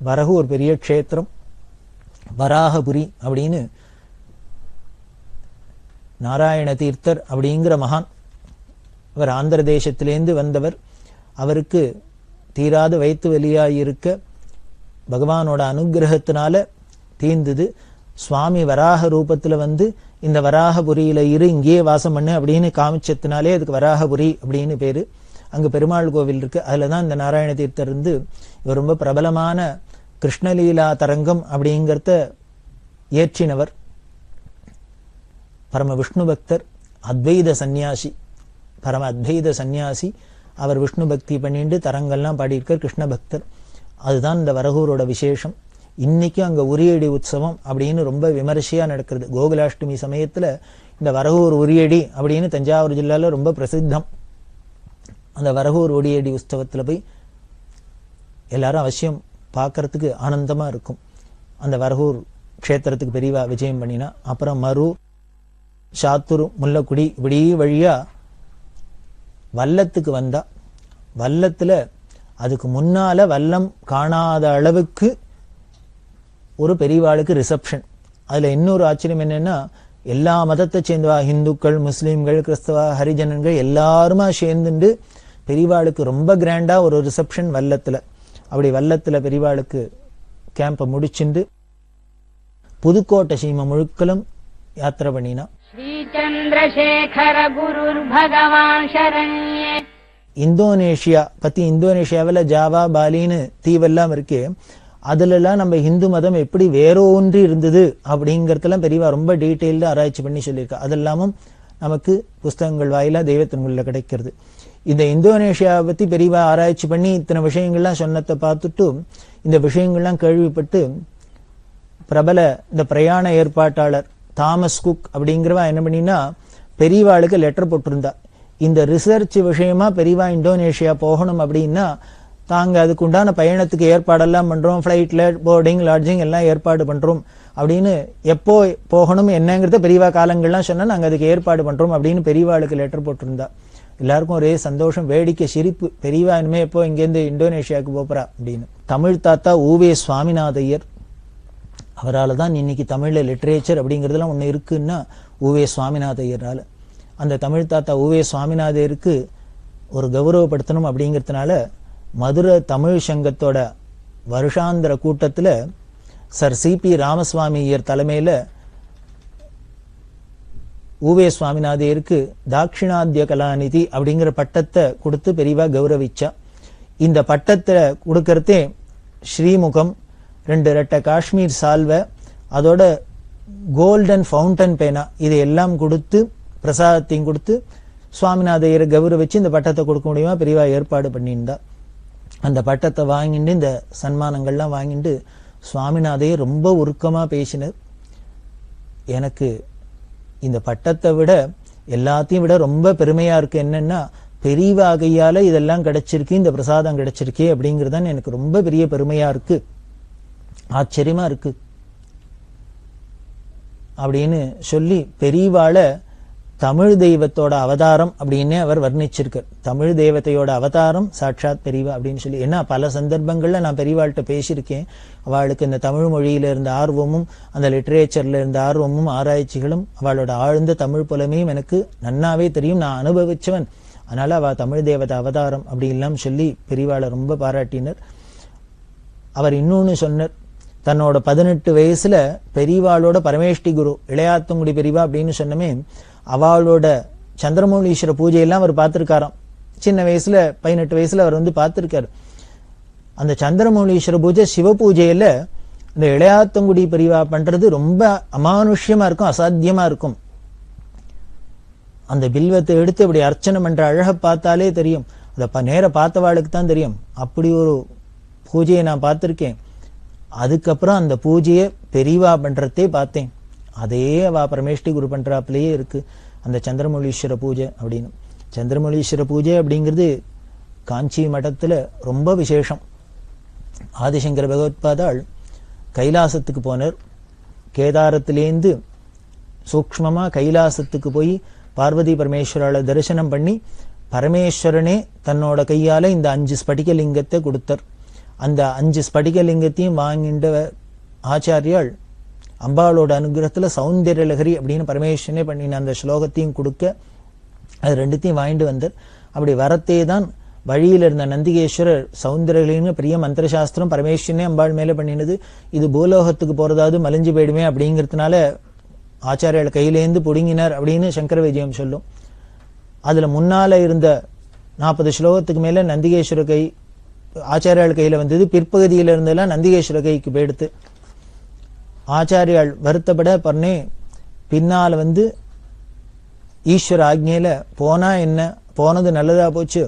வரகூர் பெரிய க்ஷேத்திரம், வராகபுரி அப்படின்னு நாராயண தீர்த்தர் அப்படிங்கிற மகான், அவர் ஆந்திர தேசத்திலேருந்து வந்தவர். அவருக்கு தீராத வயிற்று வலியாயிருக்க பகவானோட அனுகிரகத்தினால தீர்ந்தது. சுவாமி வராக ரூபத்துல வந்து இந்த வராகபுரியில இங்கேயே வாசம் பண்ணு அப்படின்னு காமிச்சத்தினாலே அதுக்கு வராகபுரி அப்படின்னு பேரு. அங்க பெருமாள் கோவில் இருக்கு, அதுலதான் இந்த நாராயண தீர்த்தர் இருந்து இவர் ரொம்ப பிரபலமான கிருஷ்ணலீலா தரங்கம் அப்படிங்கிறத ஏற்றினவர். பரம விஷ்ணு பக்தர், அத்வைத சந்நியாசி, பரம அத்வைத சந்நியாசி. அவர் விஷ்ணு பக்தி பண்ணிட்டு தரங்கள்லாம் பாடியிருக்கார், கிருஷ்ண பக்தர். அதுதான் இந்த வரகூரோட விசேஷம். இன்னைக்கும் அங்க உரியடி உற்சவம் அப்படின்னு ரொம்ப விமரிசையா நடக்கிறது. கோகுலாஷ்டமி சமயத்துல இந்த வரகூர் உரியடி அப்படின்னு தஞ்சாவூர் ஜில்லால ரொம்ப பிரசித்தம். அந்த வரகூர் உரியடி உற்சவத்துல போய் எல்லாரும் அவசியம் பார்க்கறதுக்கு ஆனந்தமா இருக்கும். அந்த வரகூர் க்ஷேத்திரத்துக்கு பெரியவா விஜயம் பண்ணினா, அப்புறம் மரு, சாத்தூர், முல்லக்குடி இப்படி வழியா வல்லத்துக்கு வந்தா, வல்லத்துல அதுக்கு முன்னால வல்லம் காணாத அளவுக்கு ஒரு பெரியவாளுக்கு ரிசப்ஷன். அதுல இன்னொரு ஆச்சரியம் என்னன்னா, எல்லா மதத்தை சேர்ந்தவா, இந்துக்கள், முஸ்லீம்கள், கிறிஸ்தவா, ஹரிஜனங்கள் எல்லாருமா சேர்ந்துட்டு பெரியவாளுக்கு ரொம்ப கிராண்டா ஒரு ரிசப்ஷன் வல்லத்துல. அப்படி வல்லத்துல பெரியவாளுக்கு கேம்ப முடிச்சுண்டு புதுக்கோட்டை சீமை முழுக்கலும் யாத்திரை பண்ணினா. ஸ்ரீசந்திரசேகர குருர் பகவான் சரண்யே. இந்தோனேஷியா பத்தி, இந்தோனேஷியாவில் ஜாவா, பாலின்னு தீவெல்லாம் இருக்கு. அதுலலாம் நம்ம இந்து மதம் எப்படி வேறோன்றி இருந்தது அப்படிங்கறதெல்லாம் பெரியவா ரொம்ப டீட்டெயில்டு ஆராய்ச்சி பண்ணி சொல்லியிருக்கா. அதெல்லாமும் நமக்கு புஸ்தகங்கள் வாயிலா தெய்வத்தின்குள்ள கிடைக்கிறது. இந்த இந்தோனேஷியாவை பத்தி பெரியவா ஆராய்ச்சி பண்ணி இத்தனை விஷயங்கள்லாம் சொன்னதை பார்த்துட்டு, இந்த விஷயங்கள்லாம் கேள்விப்பட்டு பிரபல இந்த பிரயாண ஏற்பாட்டாளர் தாமஸ் குக் அப்படிங்கிறவா என்ன பண்ணினா, பெரியவாளுக்கு லெட்டர் போட்டிருந்தா. இந்த ரிசர்ச் விஷயமா பெரியவா இந்தோனேஷியா போகணும் அப்படின்னா தாங்க அதுக்கு உண்டான பயணத்துக்கு ஏற்பாடெல்லாம் பண்றோம், ஃபிளைட்ல போர்டிங், லாட்ஜிங் எல்லாம் ஏற்பாடு பண்றோம் அப்படின்னு, எப்போ போகணும் என்னங்கிறத பெரியவா காலங்கள்லாம் சொன்னா நாங்க அதுக்கு ஏற்பாடு பண்றோம் அப்படின்னு பெரியவாளுக்கு லெட்டர் போட்டிருந்தா. எல்லாருக்கும் ஒரே சந்தோஷம், வேடிக்கை, சிரிப்பு. பெரியவா இனிமே எப்போ இங்கேருந்து இந்தோனேஷியாவுக்கு போறா அப்படின்னு. தமிழ் தாத்தா உவே சுவாமிநாதையர், அவரால் தான் இன்னைக்கு தமிழ்ல லிட்ரேச்சர் அப்படிங்கிறதுலாம் ஒன்று இருக்குன்னா உவே சுவாமிநாதையரால். அந்த தமிழ் தாத்தா உவே சுவாமிநாதையருக்கு ஒரு கௌரவப்படுத்தணும் அப்படிங்கிறதுனால மதுரை தமிழ் சங்கத்தோட வருஷாந்திர கூட்டத்தில் சர் சிபி ராமசுவாமியர் தலைமையில் உவே சுவாமிநாதையருக்கு தாட்சிணாத்திய கலாநிதி அப்படிங்கிற பட்டத்தை கொடுத்து பெரியவா கௌரவிச்சா. இந்த பட்டத்தை கொடுக்கறதே ஸ்ரீமுகம், 2 ரெட்டை காஷ்மீர் சால்வை, அதோட கோல்டன் ஃபவுண்டன் பேனா, இது எல்லாம் கொடுத்து பிரசாதத்தையும் கொடுத்து சுவாமிநாதையரை கௌரவிச்சு இந்த பட்டத்தை கொடுக்க முடியுமா பெரியவா ஏற்பாடு பண்ணியிருந்தா. அந்த பட்டத்தை வாங்கிட்டு இந்த சன்மானங்கள்லாம் வாங்கிட்டு சுவாமிநாதையர் ரொம்ப உருக்கமா பேசினர். எனக்கு இந்த பட்டத்தை விட எல்லாத்தையும் விட ரொம்ப பெருமையா இருக்கு என்னன்னா, பெரியவா கையால இதெல்லாம் கிடைச்சிருக்கு, இந்த பிரசாதம் கிடைச்சிருக்கே அப்படிங்கிறதான் எனக்கு ரொம்ப பெரிய பெருமையா இருக்கு, ஆச்சரியமா இருக்கு அப்படின்னு சொல்லி பெரியவாளை தமிழ் தெய்வத்தோட அவதாரம் அப்படின்னு அவர் வர்ணிச்சிருக்கார். தமிழ் தெய்வத்தையோட அவதாரம் சாட்சாத் பெரியவா அப்படின்னு சொல்லி. ஏன்னா பல சந்தர்ப்பங்கள்ல நான் பெரியவாள்கிட்ட பேசியிருக்கேன். அவளுக்கு இந்த தமிழ் மொழியில இருந்த ஆர்வமும், அந்த லிட்ரேச்சர்ல இருந்த ஆர்வமும், ஆராய்ச்சிகளும், அவளோட ஆழ்ந்த தமிழ் புலமையும் எனக்கு நன்னாவே தெரியும், நான் அனுபவிச்சவன். அதனால அவ தமிழ் தேவதை அவதாரம் அப்படி எல்லாம் சொல்லி பெரியவாளை ரொம்ப பாராட்டினர். அவர் இன்னொன்னு சொன்னார், தன்னோட 18 வயசுல பெரியவாளோட பரமேஷ்டி குரு இளையாத்தங்குடி பெரியவா அப்படின்னு சொன்னமே, அவளோட சந்திரமௌலீஸ்வர பூஜையெல்லாம் அவர் பார்த்திருக்காராம். சின்ன வயசுல 18 வயசுல அவர் வந்து பார்த்திருக்காரு. அந்த சந்திரமௌலீஸ்வர பூஜை சிவ பூஜையில இந்த இளையாத்தங்குடி பெரியவா பண்றது ரொம்ப அமானுஷ்யமா இருக்கும், அசாத்தியமா இருக்கும். அந்த பில்வத்தை எடுத்து இப்படி அர்ச்சனை பண்ற அழக பார்த்தாலே தெரியும், அதை நேர பார்த்தவாளுக்கு தான் தெரியும். அப்படி ஒரு பூஜையை நான் பார்த்திருக்கேன். அதுக்கப்புறம் அந்த பூஜையை பெரியவா பண்றதே பார்த்தேன். அதே அவ பரமேஷ்டி குரு பண்றாப்புலயே இருக்கு அந்த சந்திரமௌலீஸ்வர பூஜை அப்படின்னு. சந்திரமௌலீஸ்வர பூஜை அப்படிங்கிறது காஞ்சி மடத்துல ரொம்ப விசேஷம். ஆதிசங்கர பகவத்பாதாள் கைலாசத்துக்கு போனார். கேதாரத்திலேந்து சூக்ஷ்மமா கைலாசத்துக்கு போய் பார்வதி பரமேஸ்வரால தரிசனம் பண்ணி பரமேஸ்வரனே தன்னோட கையால இந்த 5 ஸ்படிகலிங்கத்தை கொடுத்தார். அந்த 5 ஸ்படிகலிங்கத்தையும் வாங்கின்ற ஆச்சாரியால் அம்பாளோட அனுகிரகத்துல சௌந்தர்ய லகரி அப்படின்னு பரமேஸ்வரனே பண்ணின அந்த ஸ்லோகத்தையும் கொடுக்க, அது 2த்தையும் வாங்கிட்டு வந்தார். அப்படி வரத்தே தான் வழியில் இருந்த நந்திகேஸ்வரர் சௌந்தர்யலிங்க பெரிய மந்திரசாஸ்திரம் பரமேஸ்வரனே அம்பாள் மேல பண்ணினது, இது பூலோகத்துக்கு போறதாவது மலிஞ்சு போயிடுமே அப்படிங்கிறதுனால ஆச்சாரியால் கையிலேந்து புடுங்கினார் அப்படின்னு சங்கர விஜயம் சொல்லும். அதுல முன்னால இருந்த 40 ஸ்லோகத்துக்கு மேல நந்திகேஸ்வர கை ஆச்சாரியால் கையில வந்தது. பிற்பகுதியில இருந்தெல்லாம் நந்திகேஸ்வர கைக்கு போயிடுத்து. ஆச்சாரியால் வருத்தப்பட பண்ணே பின்னால வந்து ஈஸ்வர ஆக்ஞையில போனா என்ன, போனது நல்லதா போச்சு,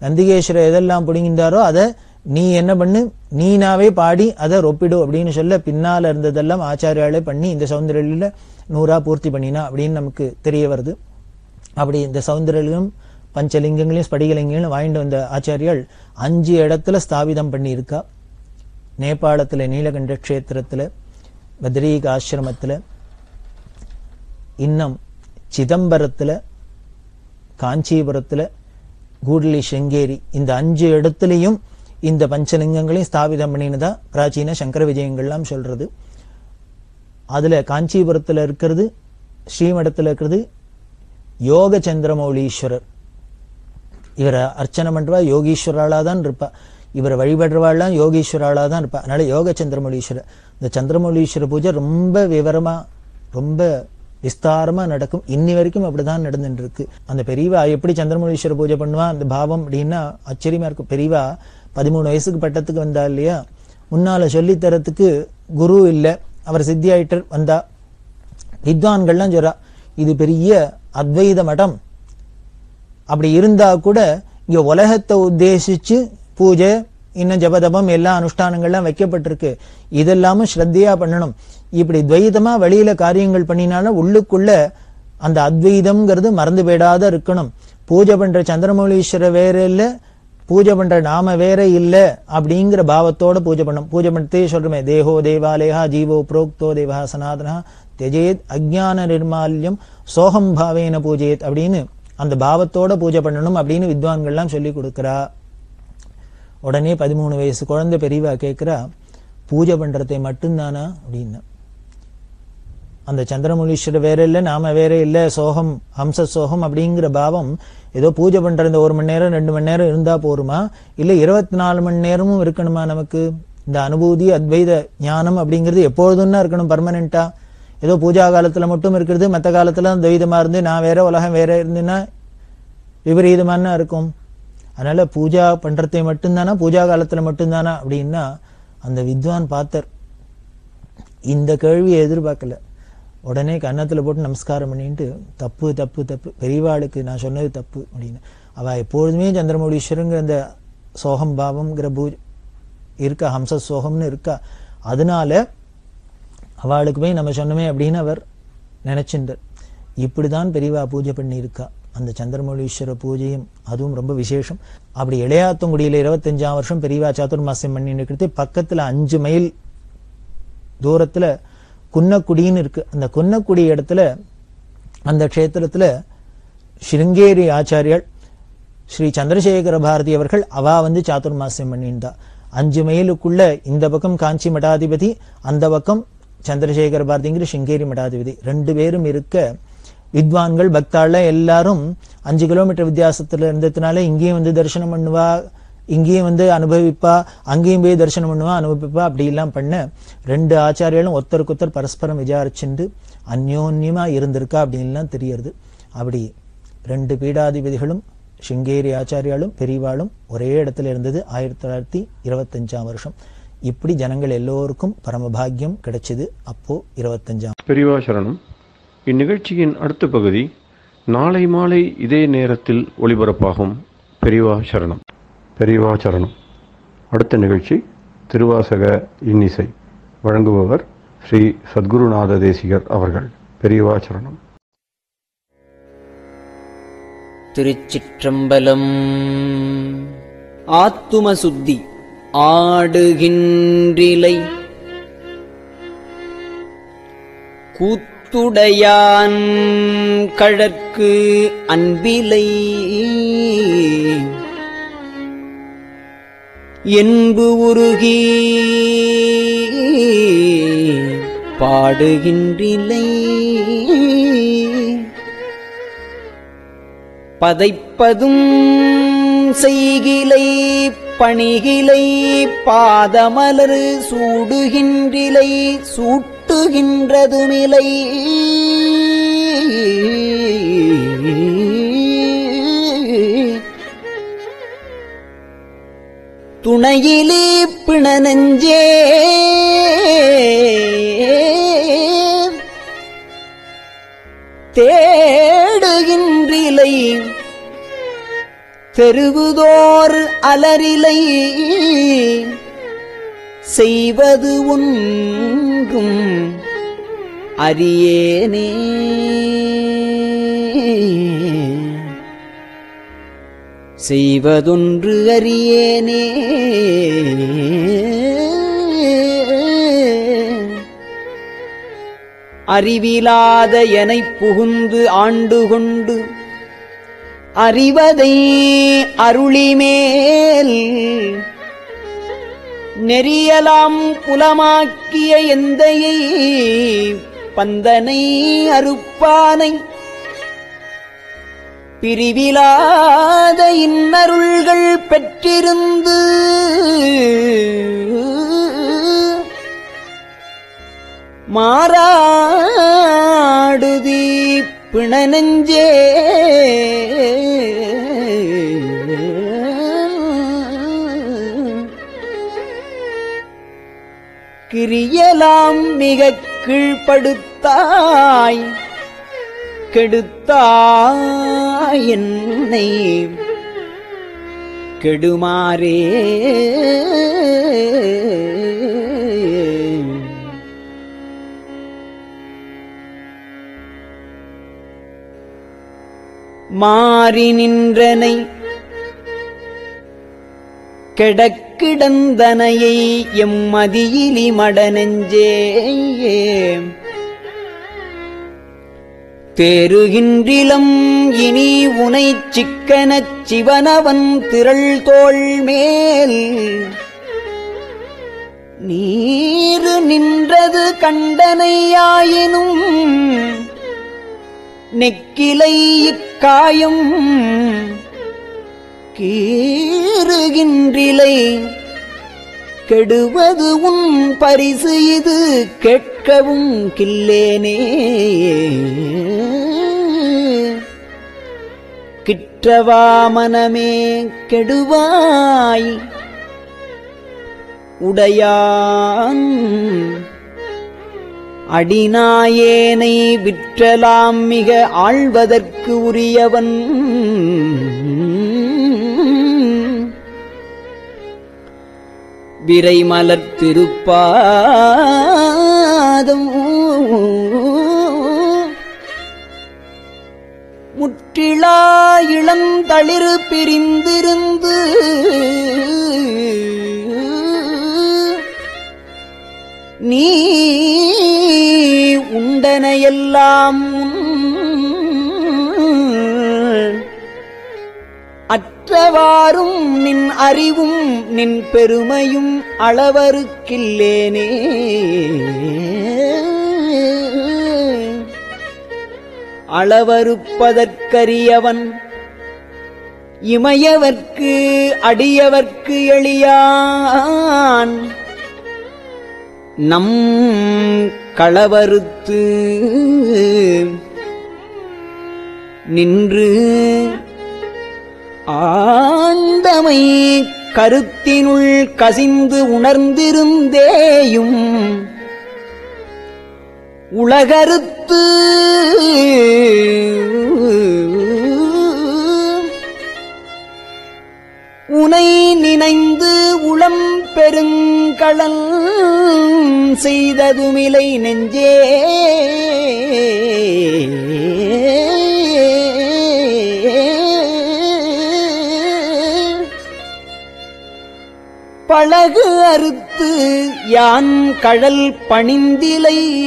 நந்திகேஸ்வரர் எதெல்லாம் பிடிங்கின்றாரோ அதை நீ என்ன பண்ணு, நீனாவே பாடி அதை ரொப்பிடு அப்படின்னு சொல்ல பின்னால இருந்ததெல்லாம் ஆச்சாரியாலே பண்ணி இந்த சௌந்தர்யில 100 பூர்த்தி பண்ணினா அப்படின்னு நமக்கு தெரிய வருது. அப்படி இந்த சௌந்தர்யம் பஞ்சலிங்கங்களையும் ஸ்படிகலிங்கங்களையும் வாங்கிட்டு வந்த ஆச்சாரியால் 5 இடத்துல ஸ்தாபிதம் பண்ணி இருக்கா. நேபாளத்துல நீலகண்ட கஷேத்திரத்துல, பத்ரீக ஆசிரமத்துல, இன்னும் சிதம்பரத்துல, காஞ்சிபுரத்துல, கூடலி சிருங்கேரி, இந்த 5 இடத்துலையும் இந்த பஞ்சலிங்கங்களையும் ஸ்தாபிதம் பண்ணினதா பிராச்சீன சங்கர விஜயங்கள்லாம் சொல்றது. அதுல காஞ்சிபுரத்துல இருக்கிறது, ஸ்ரீமடத்துல இருக்கிறது யோக சந்திரமௌலீஸ்வரர். இவரை அர்ச்சனை பண்றவா யோகீஸ்வராளா தான் இருப்பா, இவரை வழிபடுறவாள்லாம் யோகீஸ்வராளா தான் இருப்பா. அதனால யோக சந்திரமௌலீஸ்வரர். இந்த சந்திரமௌலீஸ்வர பூஜை ரொம்ப விவரமா ரொம்ப விஸ்தாரமா நடக்கும். இன்னி வரைக்கும் அப்படிதான் நடந்துட்டு இருக்கு. அந்த பெரியவா எப்படி சந்திரமௌலீஸ்வர பூஜை பண்ணுவா அந்த பாவம் அப்படின்னா ஆச்சரியமா இருக்கும். பெரியவா 13 வயசுக்கு பட்டத்துக்கு வந்தா இல்லையா, முன்னால சொல்லி தரத்துக்கு குரு இல்ல, அவர் சித்தி ஆயிட்டர் வந்தா. வித்வான்கள்லாம் சொல்றா இது பெரிய அத்வைத மடம், அப்படி இருந்தா கூட இங்க உலகத்தை உத்தேசிச்சு பூஜை இன்னும் ஜபதபம் எல்லா அனுஷ்டானங்கள்லாம் வைக்கப்பட்டிருக்கு, இதெல்லாமும் ஸ்ரத்தையா பண்ணணும். இப்படி துவைதமா வெளியில காரியங்கள் பண்ணினாலும் உள்ளுக்குள்ள அந்த அத்வைதம்ங்கிறது மறந்து போயிடாத இருக்கணும். பூஜை பண்ற சந்திரமௌலீஸ்வர வேற இல்ல, பூஜை பண்ற நாம வேற இல்ல அப்படிங்கிற பாவத்தோட பூஜை பண்ணும். பூஜை பண்ணிட்டே சொல்றமே, தேகோ தேவாலயா ஜீவோ புரோக்தோ தேவா சனாதனா தெஜேத் அஜ்ஞான நிர்மால்யம் சோகம் பாவேன பூஜையத் அப்படின்னு அந்த பாவத்தோட பூஜை பண்ணணும் அப்படின்னு வித்வான்கள்லாம் சொல்லி கொடுக்கிறா. உடனே 13 வயசு குழந்தை பெரியவா கேட்கிறா, பூஜை பண்றதை மட்டும்தானா அப்படின்னு. அந்த சந்திரமௌலீஸ்வர வேற இல்ல, நாம வேற இல்ல, சோகம் ஹம்ச சோகம் அப்படிங்கிற பாவம் ஏதோ பூஜை பண்ற இந்த 1 மணி நேரம் 2 மணி நேரம் இருந்தா போருமா, இல்ல 24 மணி நேரமும் இருக்கணுமா? நமக்கு இந்த அனுபூதி அத்வைத ஞானம் அப்படிங்கிறது எப்பொழுதும் இருக்கணும், பர்மனண்டா. ஏதோ பூஜா காலத்துல மட்டும் இருக்கிறது, மற்ற காலத்துல துவைதமா இருந்து நான் வேற உலகம் வேற இருந்துன்னா விபரீதமான இருக்கும். அதனால பூஜா பண்றதை மட்டும்தானா, பூஜா காலத்துல மட்டும்தானா அப்படின்னா அந்த வித்வான் பார்த்தர் இந்த கேள்வியை எதிர்பார்க்கல. உடனே கன்னத்துல போட்டு நமஸ்காரம் பண்ணிட்டு, தப்பு தப்பு தப்பு, பெரியவாளுக்கு நான் சொன்னது தப்பு அப்படின்னு. அவ எப்பொழுதுமே சந்திரமௌலீஸ்வரங்கிற அந்த சோகம் பாவம்ங்கிற பூஜை இருக்கா, ஹம்ச சோகம்னு இருக்கா. அதனால அவளுக்கு போய் நம்ம சொன்னோமே அப்படின்னு அவர் நினைச்சின்றார். இப்படிதான் பெரியவா பூஜை பண்ணி இருக்கா. அந்த சந்திரமௌலீஸ்வர பூஜையும் அதுவும் ரொம்ப விசேஷம். அப்படி இளையாத்தங்குடியில 25ஆம் வருஷம் பெரியவா சாதுர்மாசியம் பண்ணி இருக்கிறது. பக்கத்துல 5 மைல் தூரத்துல குன்னக்குடின்னு இருக்கு. அந்த குன்னக்குடி இடத்துல அந்த க்ஷேத்திரத்துல ஸ்ருங்கேரி ஆச்சாரியால் ஸ்ரீ சந்திரசேகர பாரதி அவர்கள் அவா வந்து சாதுர்மாசியம் பண்ணியிருந்தா. 5 மைலுக்குள்ள இந்த பக்கம் காஞ்சி மடாதிபதி, அந்த பக்கம் சந்திரசேகர பாரதிங்கிற ஸ்ருங்கேரி மடாதிபதி 2 பேரும் இருக்க. வித்வான்கள் பக்தாள்ல எல்லாரும் 5 கிலோமீட்டர் வித்தியாசத்துல இருந்ததுனால இங்கேயும் வந்து தரிசனம் பண்ணுவா, இங்கேயும் வந்து அனுபவிப்பா, அங்கேயும் போய் தரிசனம் பண்ணுவா அனுபவிப்பா, அப்படி எல்லாம் பண்ண 2 ஆச்சாரியாலும் ஒருத்தருக்கொத்தர் பரஸ்பரம் விசாரிச்சுண்டு அந்யோன்யமா இருந்திருக்கா அப்படின்லாம் தெரியறது. அப்படி 2 பீடாதிபதிகளும் ஸ்ருங்கேரி ஆச்சாரியாலும் பெரியவாளும் ஒரே இடத்துல இருந்தது 1925ஆம் வருஷம். இப்படி ஜனங்கள் எல்லோருக்கும் பரமபாகியம் கிடைச்சது. அப்போ 25ஆம். பெரியவா சரணம். இந்நிகழ்ச்சியின் அடுத்த பகுதி நாளை மாலை இதே நேரத்தில் ஒளிபரப்பாகும். பெரியவா சரணம். பெரியவா சரணம். அடுத்த நிகழ்ச்சி திருவாசக இன்னிசை. வழங்குபவர் ஸ்ரீ சத்குருநாத தேசிகர் அவர்கள். பெரியவா சரணம். திருச்சிற்றம்பலம். ஆத்தும சுத்தி ஆடுகின்றிலை கூத்துடையான் கழற்கு அன்பிலை என்பு உருகி பாடுகின்றிலை பதைப்பதும் செய்கிலை பணிகிலை பாதமலர் சூடுகின்றிலை சூட்டுகின்றதுமிலை துணையிலே பிணநெஞ்சே தேடுகின்றிலை தெருவுதோர் அலரிலை செய்வது ஒன்றும் அறியேனே. செய்வதொன்று அறியேனே. அறிவிலாத எனைப் புகுந்து ஆண்டு கொண்டு அறிவதை அருளிமேல் நெறியலாம் புலமாக்கிய எந்தையை பந்தனை அறுப்பானை பிரிவிலாத இன்னருள்கள் பெற்றிருந்து மாறாடுதி பிணநெஞ்சே. கிரியலாம் மிகக் கீழ்ப்படுத்தாய் கெடுத்தாய் என்னை கெடுமாறே. மாறி நின்றனை கெடக்கிடந்தனையை எம்மதியிலி மடநெஞ்சே. தேருகின்றிலம் இனி உனைச் சிக்கனச் சிவனவன் திரள் தோள் மேல் நீரு நின்றது கண்டனையாயினும் நெக்கிலை இக்காயம் கீறுகின்றிலை கெடுவது உன் பரிசு இது கேட்கவும் கில்லேனே. கிற்றவா மனமே கெடுவாய் உடையான் அடிநாயேனை விற்றலாம் மிக ஆழ்வதற்கு உரியவன். விரைமலர் திருப்பாதம் முற்றிலா இளந்தளிர் பிரிந்திருந்து நீ உண்டனையெல்லாம் அற்றவாறும் நின் அறிவும் நின் பெருமையும் அளவருக்கில்லேனே. அளவறுப்பதற்கரியவன் இமையவர்க்கு அடியவர்க்கு எளியான் நம் களவறுத்து நின்று ஆண்டமை கருத்தினுள் கசிந்து உணர்ந்திருந்தேயும் உலகறுத்து உனை நினைந்து உளம் பெருங்கடல் செய்ததுமிலை நெஞ்சே. பழகு அறுத்து யான் கடல் பணிந்திலை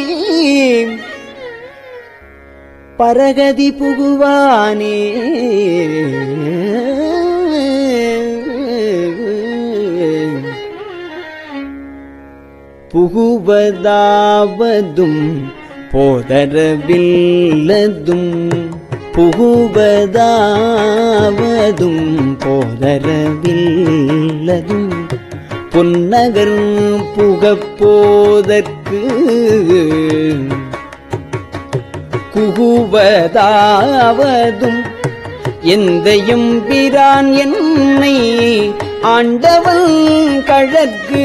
பரகதி புகுவானே. புகுவதாவதும் போதரவில்லதும் புகுவதாவதும் போதரவில்லதும் பொன்னகர் புகப்போதற்கு குகுவதாவதும் எந்தையும் பிரான் என்னை ஆண்டவன் கழற்கு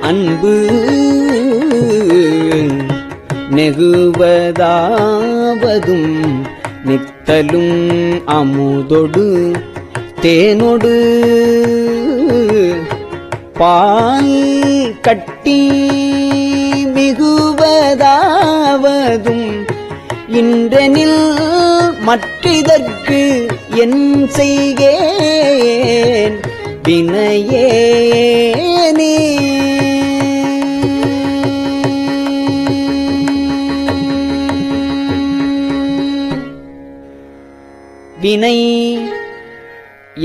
அன்பு நெகுவதாவதும் நித்தலும் அமுதொடு தேனொடு பால் கட்டி மிகுவதாவதும் இன்றெனில் மற்றிதற்கு என் செய்கேன் வினையேனே. வினை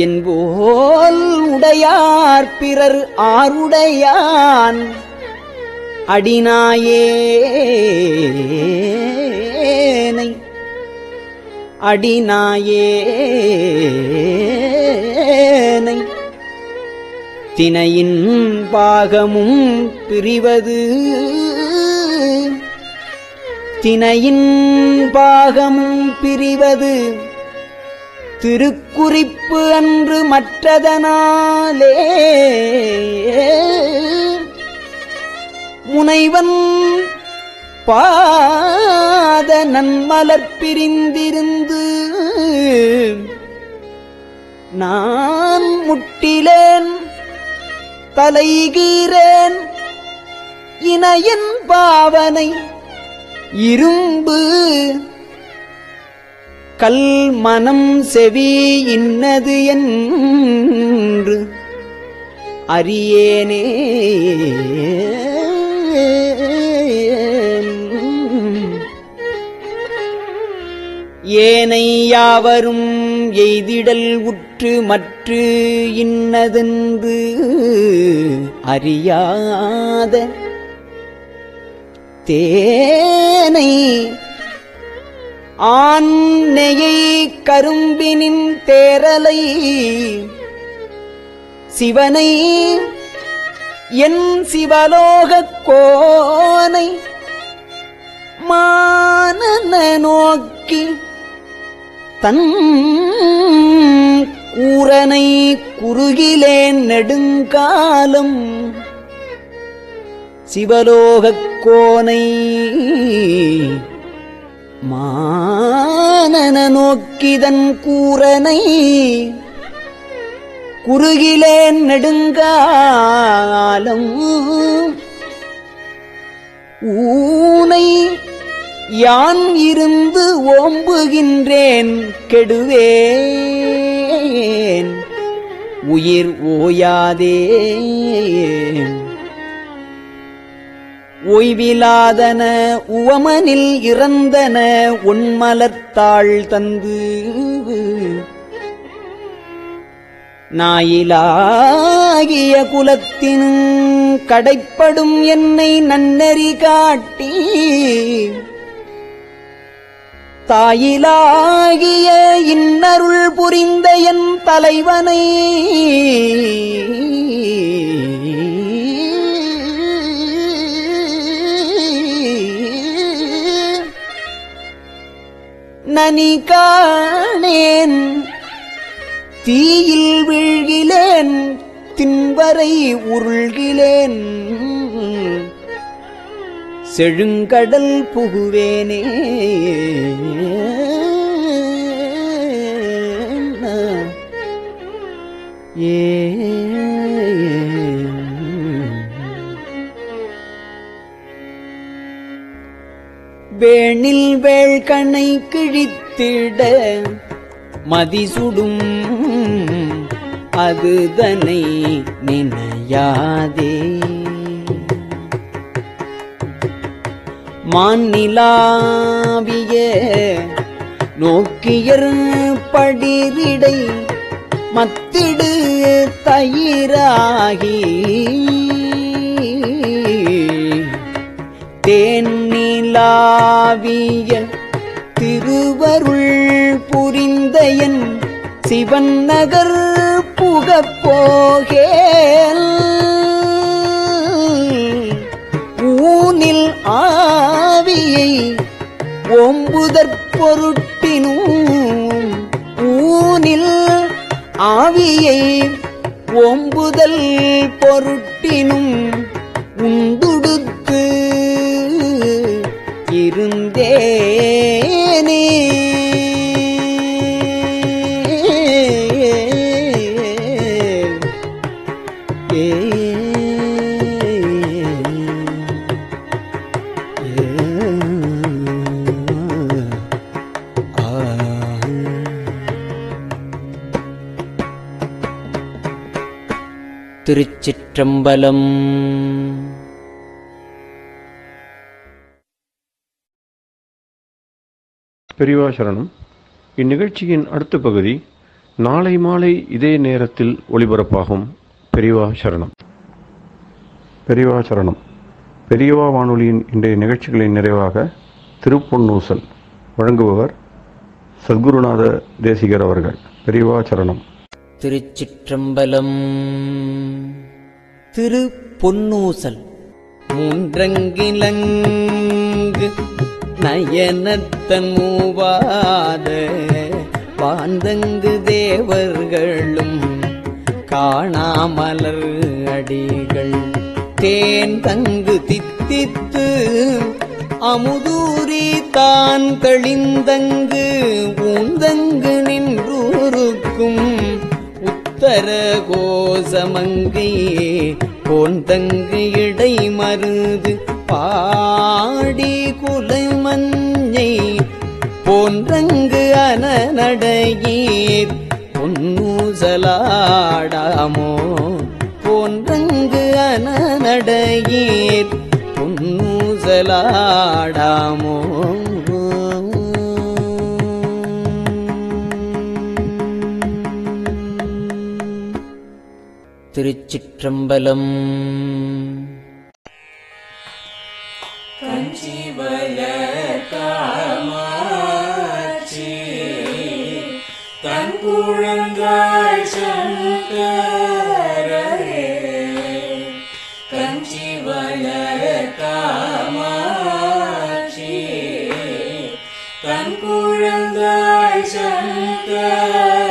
என்போல் உடையார் பிறர் ஆருடையான் அடிநாயேனை அடிநாயேனை தினையின் பாகமும் பிரிவது தினையின் பாகமும் பிரிவது திருக்குறிப்பு அன்று மற்றதனாலே முனைவன் பாத நன்மலர் பிரிந்திருந்து நான் முட்டிலேன் தலைகீரேன் இணையன் பாவனை இரும்பு கல் மனம் செவி இன்னது என்று அறியேனே. ஏனை யாவரும் எய்திடல் உற்று மற்று இன்னதென்று அறியாத தேனை ஆண் நெயை கரும்பினின் தேரலை சிவனை என் சிவலோகக் கோனை மானன நோக்கி தன் கூரனை குறுகிலேன் நெடுங்காலம் சிவலோகக் கோனை மானன நோக்கிதன் கூரனை குறுகிலேன் நெடுங்காலம் ஊனை யான் இருந்து ஓம்புகின்றேன் கெடுவேன் உயிர் ஓயாதே. ஓய்விலாதன உவமனில் இறந்தன உன்மலர்த்தாள் தந்து நாயிலாகிய குலத்தினும் கடைப்படும் என்னை நன்னெறி காட்டி தாயிலாகிய இன்னருள் புரிந்த என் தலைவனை நனி காணேன் தீயில் வீழ்கிலேன் தின்வரை உருள்கிலேன் செழுங்கடல் புகுவேனே. வேணில் வேள்கணை கிழித்திட மதிசுடும் அதுதனை நினையாதே. மாநிலாவிய நோக்கியர் படிரிடை மத்திடு தயிராகி தேன்நிலாவிய திருவருள் புரிந்தயன் சிவன் நகர் புகப்போகேல் ஊனில் ஆவியை ஓம்புதற்பொருட்டினும் ஊனில் ஆவியை ஓம்புதல் பொருட்டினும் உண்டுடுத்து இருந்தேனே. திருச்சிற்றம்பலம். பெரியவா சரணம். இந்நிகழ்ச்சியின் அடுத்த பகுதி நாளை மாலை இதே நேரத்தில் ஒளிபரப்பாகும். பெரியவா சரணம். பெரியவா சரணம். பெரியவா வானொலியின் இன்றைய நிகழ்ச்சிகளின் நிறைவாக திருப்பொன்னூசல் வழங்குபவர் சத்குருநாத தேசிகர் அவர்கள். பெரியவா சரணம். திருச்சிற்றம்பலம். திருப்பொன்னூசல். மூன்றங்கிலங்கு நயனத்தன் மூவாத வாந்தங்கு தேவர்களும் காணாமலர் அடிகள் தேன் தங்கு தித்தித்து அமுதூரி தான் கழிந்தங்கு ஊந்தங்கு நின்றூருக்கும் உத்தர கோசமங்கை போந்தங்கு இடை மருது பாடி குலைமஞ்சை போன்றங்கு அனநடையீர் பொன்னூசலாடாமோ போன்றங்கு அனநடையீர் பொன்னூசலாடாமோ. திருச்சிற்றம்பலம். கஞ்சிவல காமாட்சி தன் குழந்தாய் சங்கரே. கஞ்சிவல காமாட்சி தன் குழந்தாய் சங்கரே.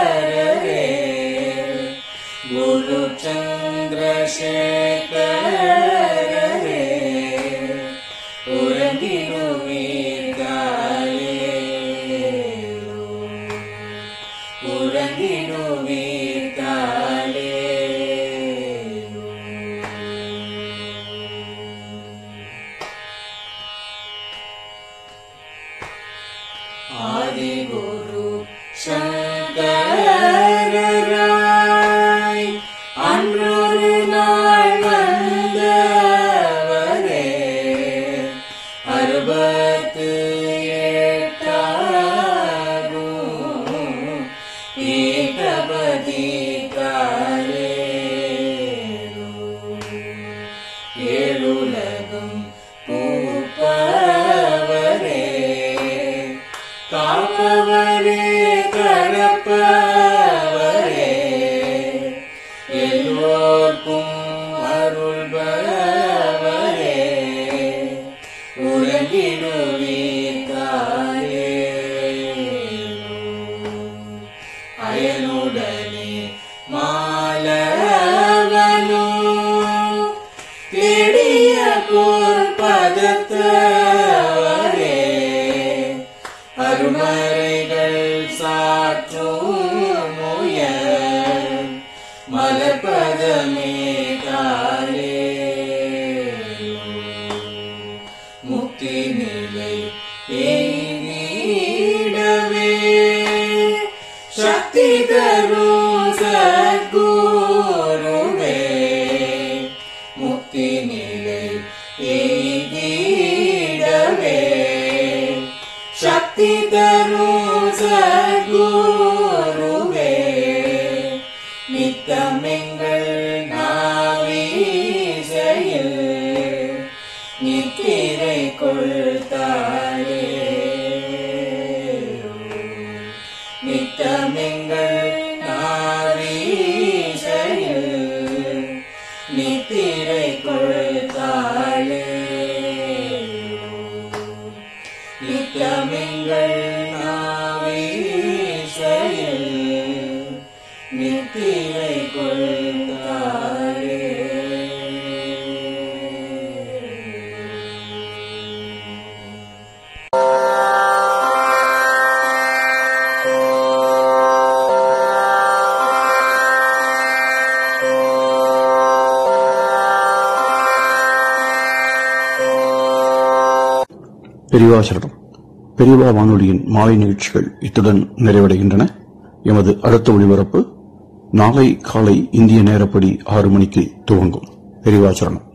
குரு சந்திரசேகரே ஆதிகுரு சங்கரராய் அன்றொரு நாள் வந்தவரே. 68 ஏகபதி காலே. ஏழுலகும் பூப்பவரே காப்பவரே கரப்பவரே எல்லோர்க்கும் அருள்பவரே உலகிடுவீர்காலே. அயனுடனே மாலவனோ தேடிய பொற்பதத்தவரே அருமறைகள் சாற்றும் முயல் மலர்பதமே காலே. முக்தி நிலை எய்திடவே சக்தி தரும் சத்குருவே. முக்தி நிலை எய்திடவே சக்தி தரும் சத்குருவே. நித்தமெங்கள் நாவீசையில் நித்திரை கொள்தாயே. நித்தமெங்கள் நாவீசையில் நித்திரை கொள்தாயே. நித்தமெங்கள் நாவீசையில் நித்திரை கொள்தாயே. பெரியவா சரணம். பெரியவா வானொலியின் மாலை நிகழ்ச்சிகள் இத்துடன் நிறைவடைகின்றன. எமது அடுத்த ஒளிபரப்பு நாளை காலை இந்திய நேரப்படி 6 மணிக்கு துவங்கும். பெரிவாச்சரணம்.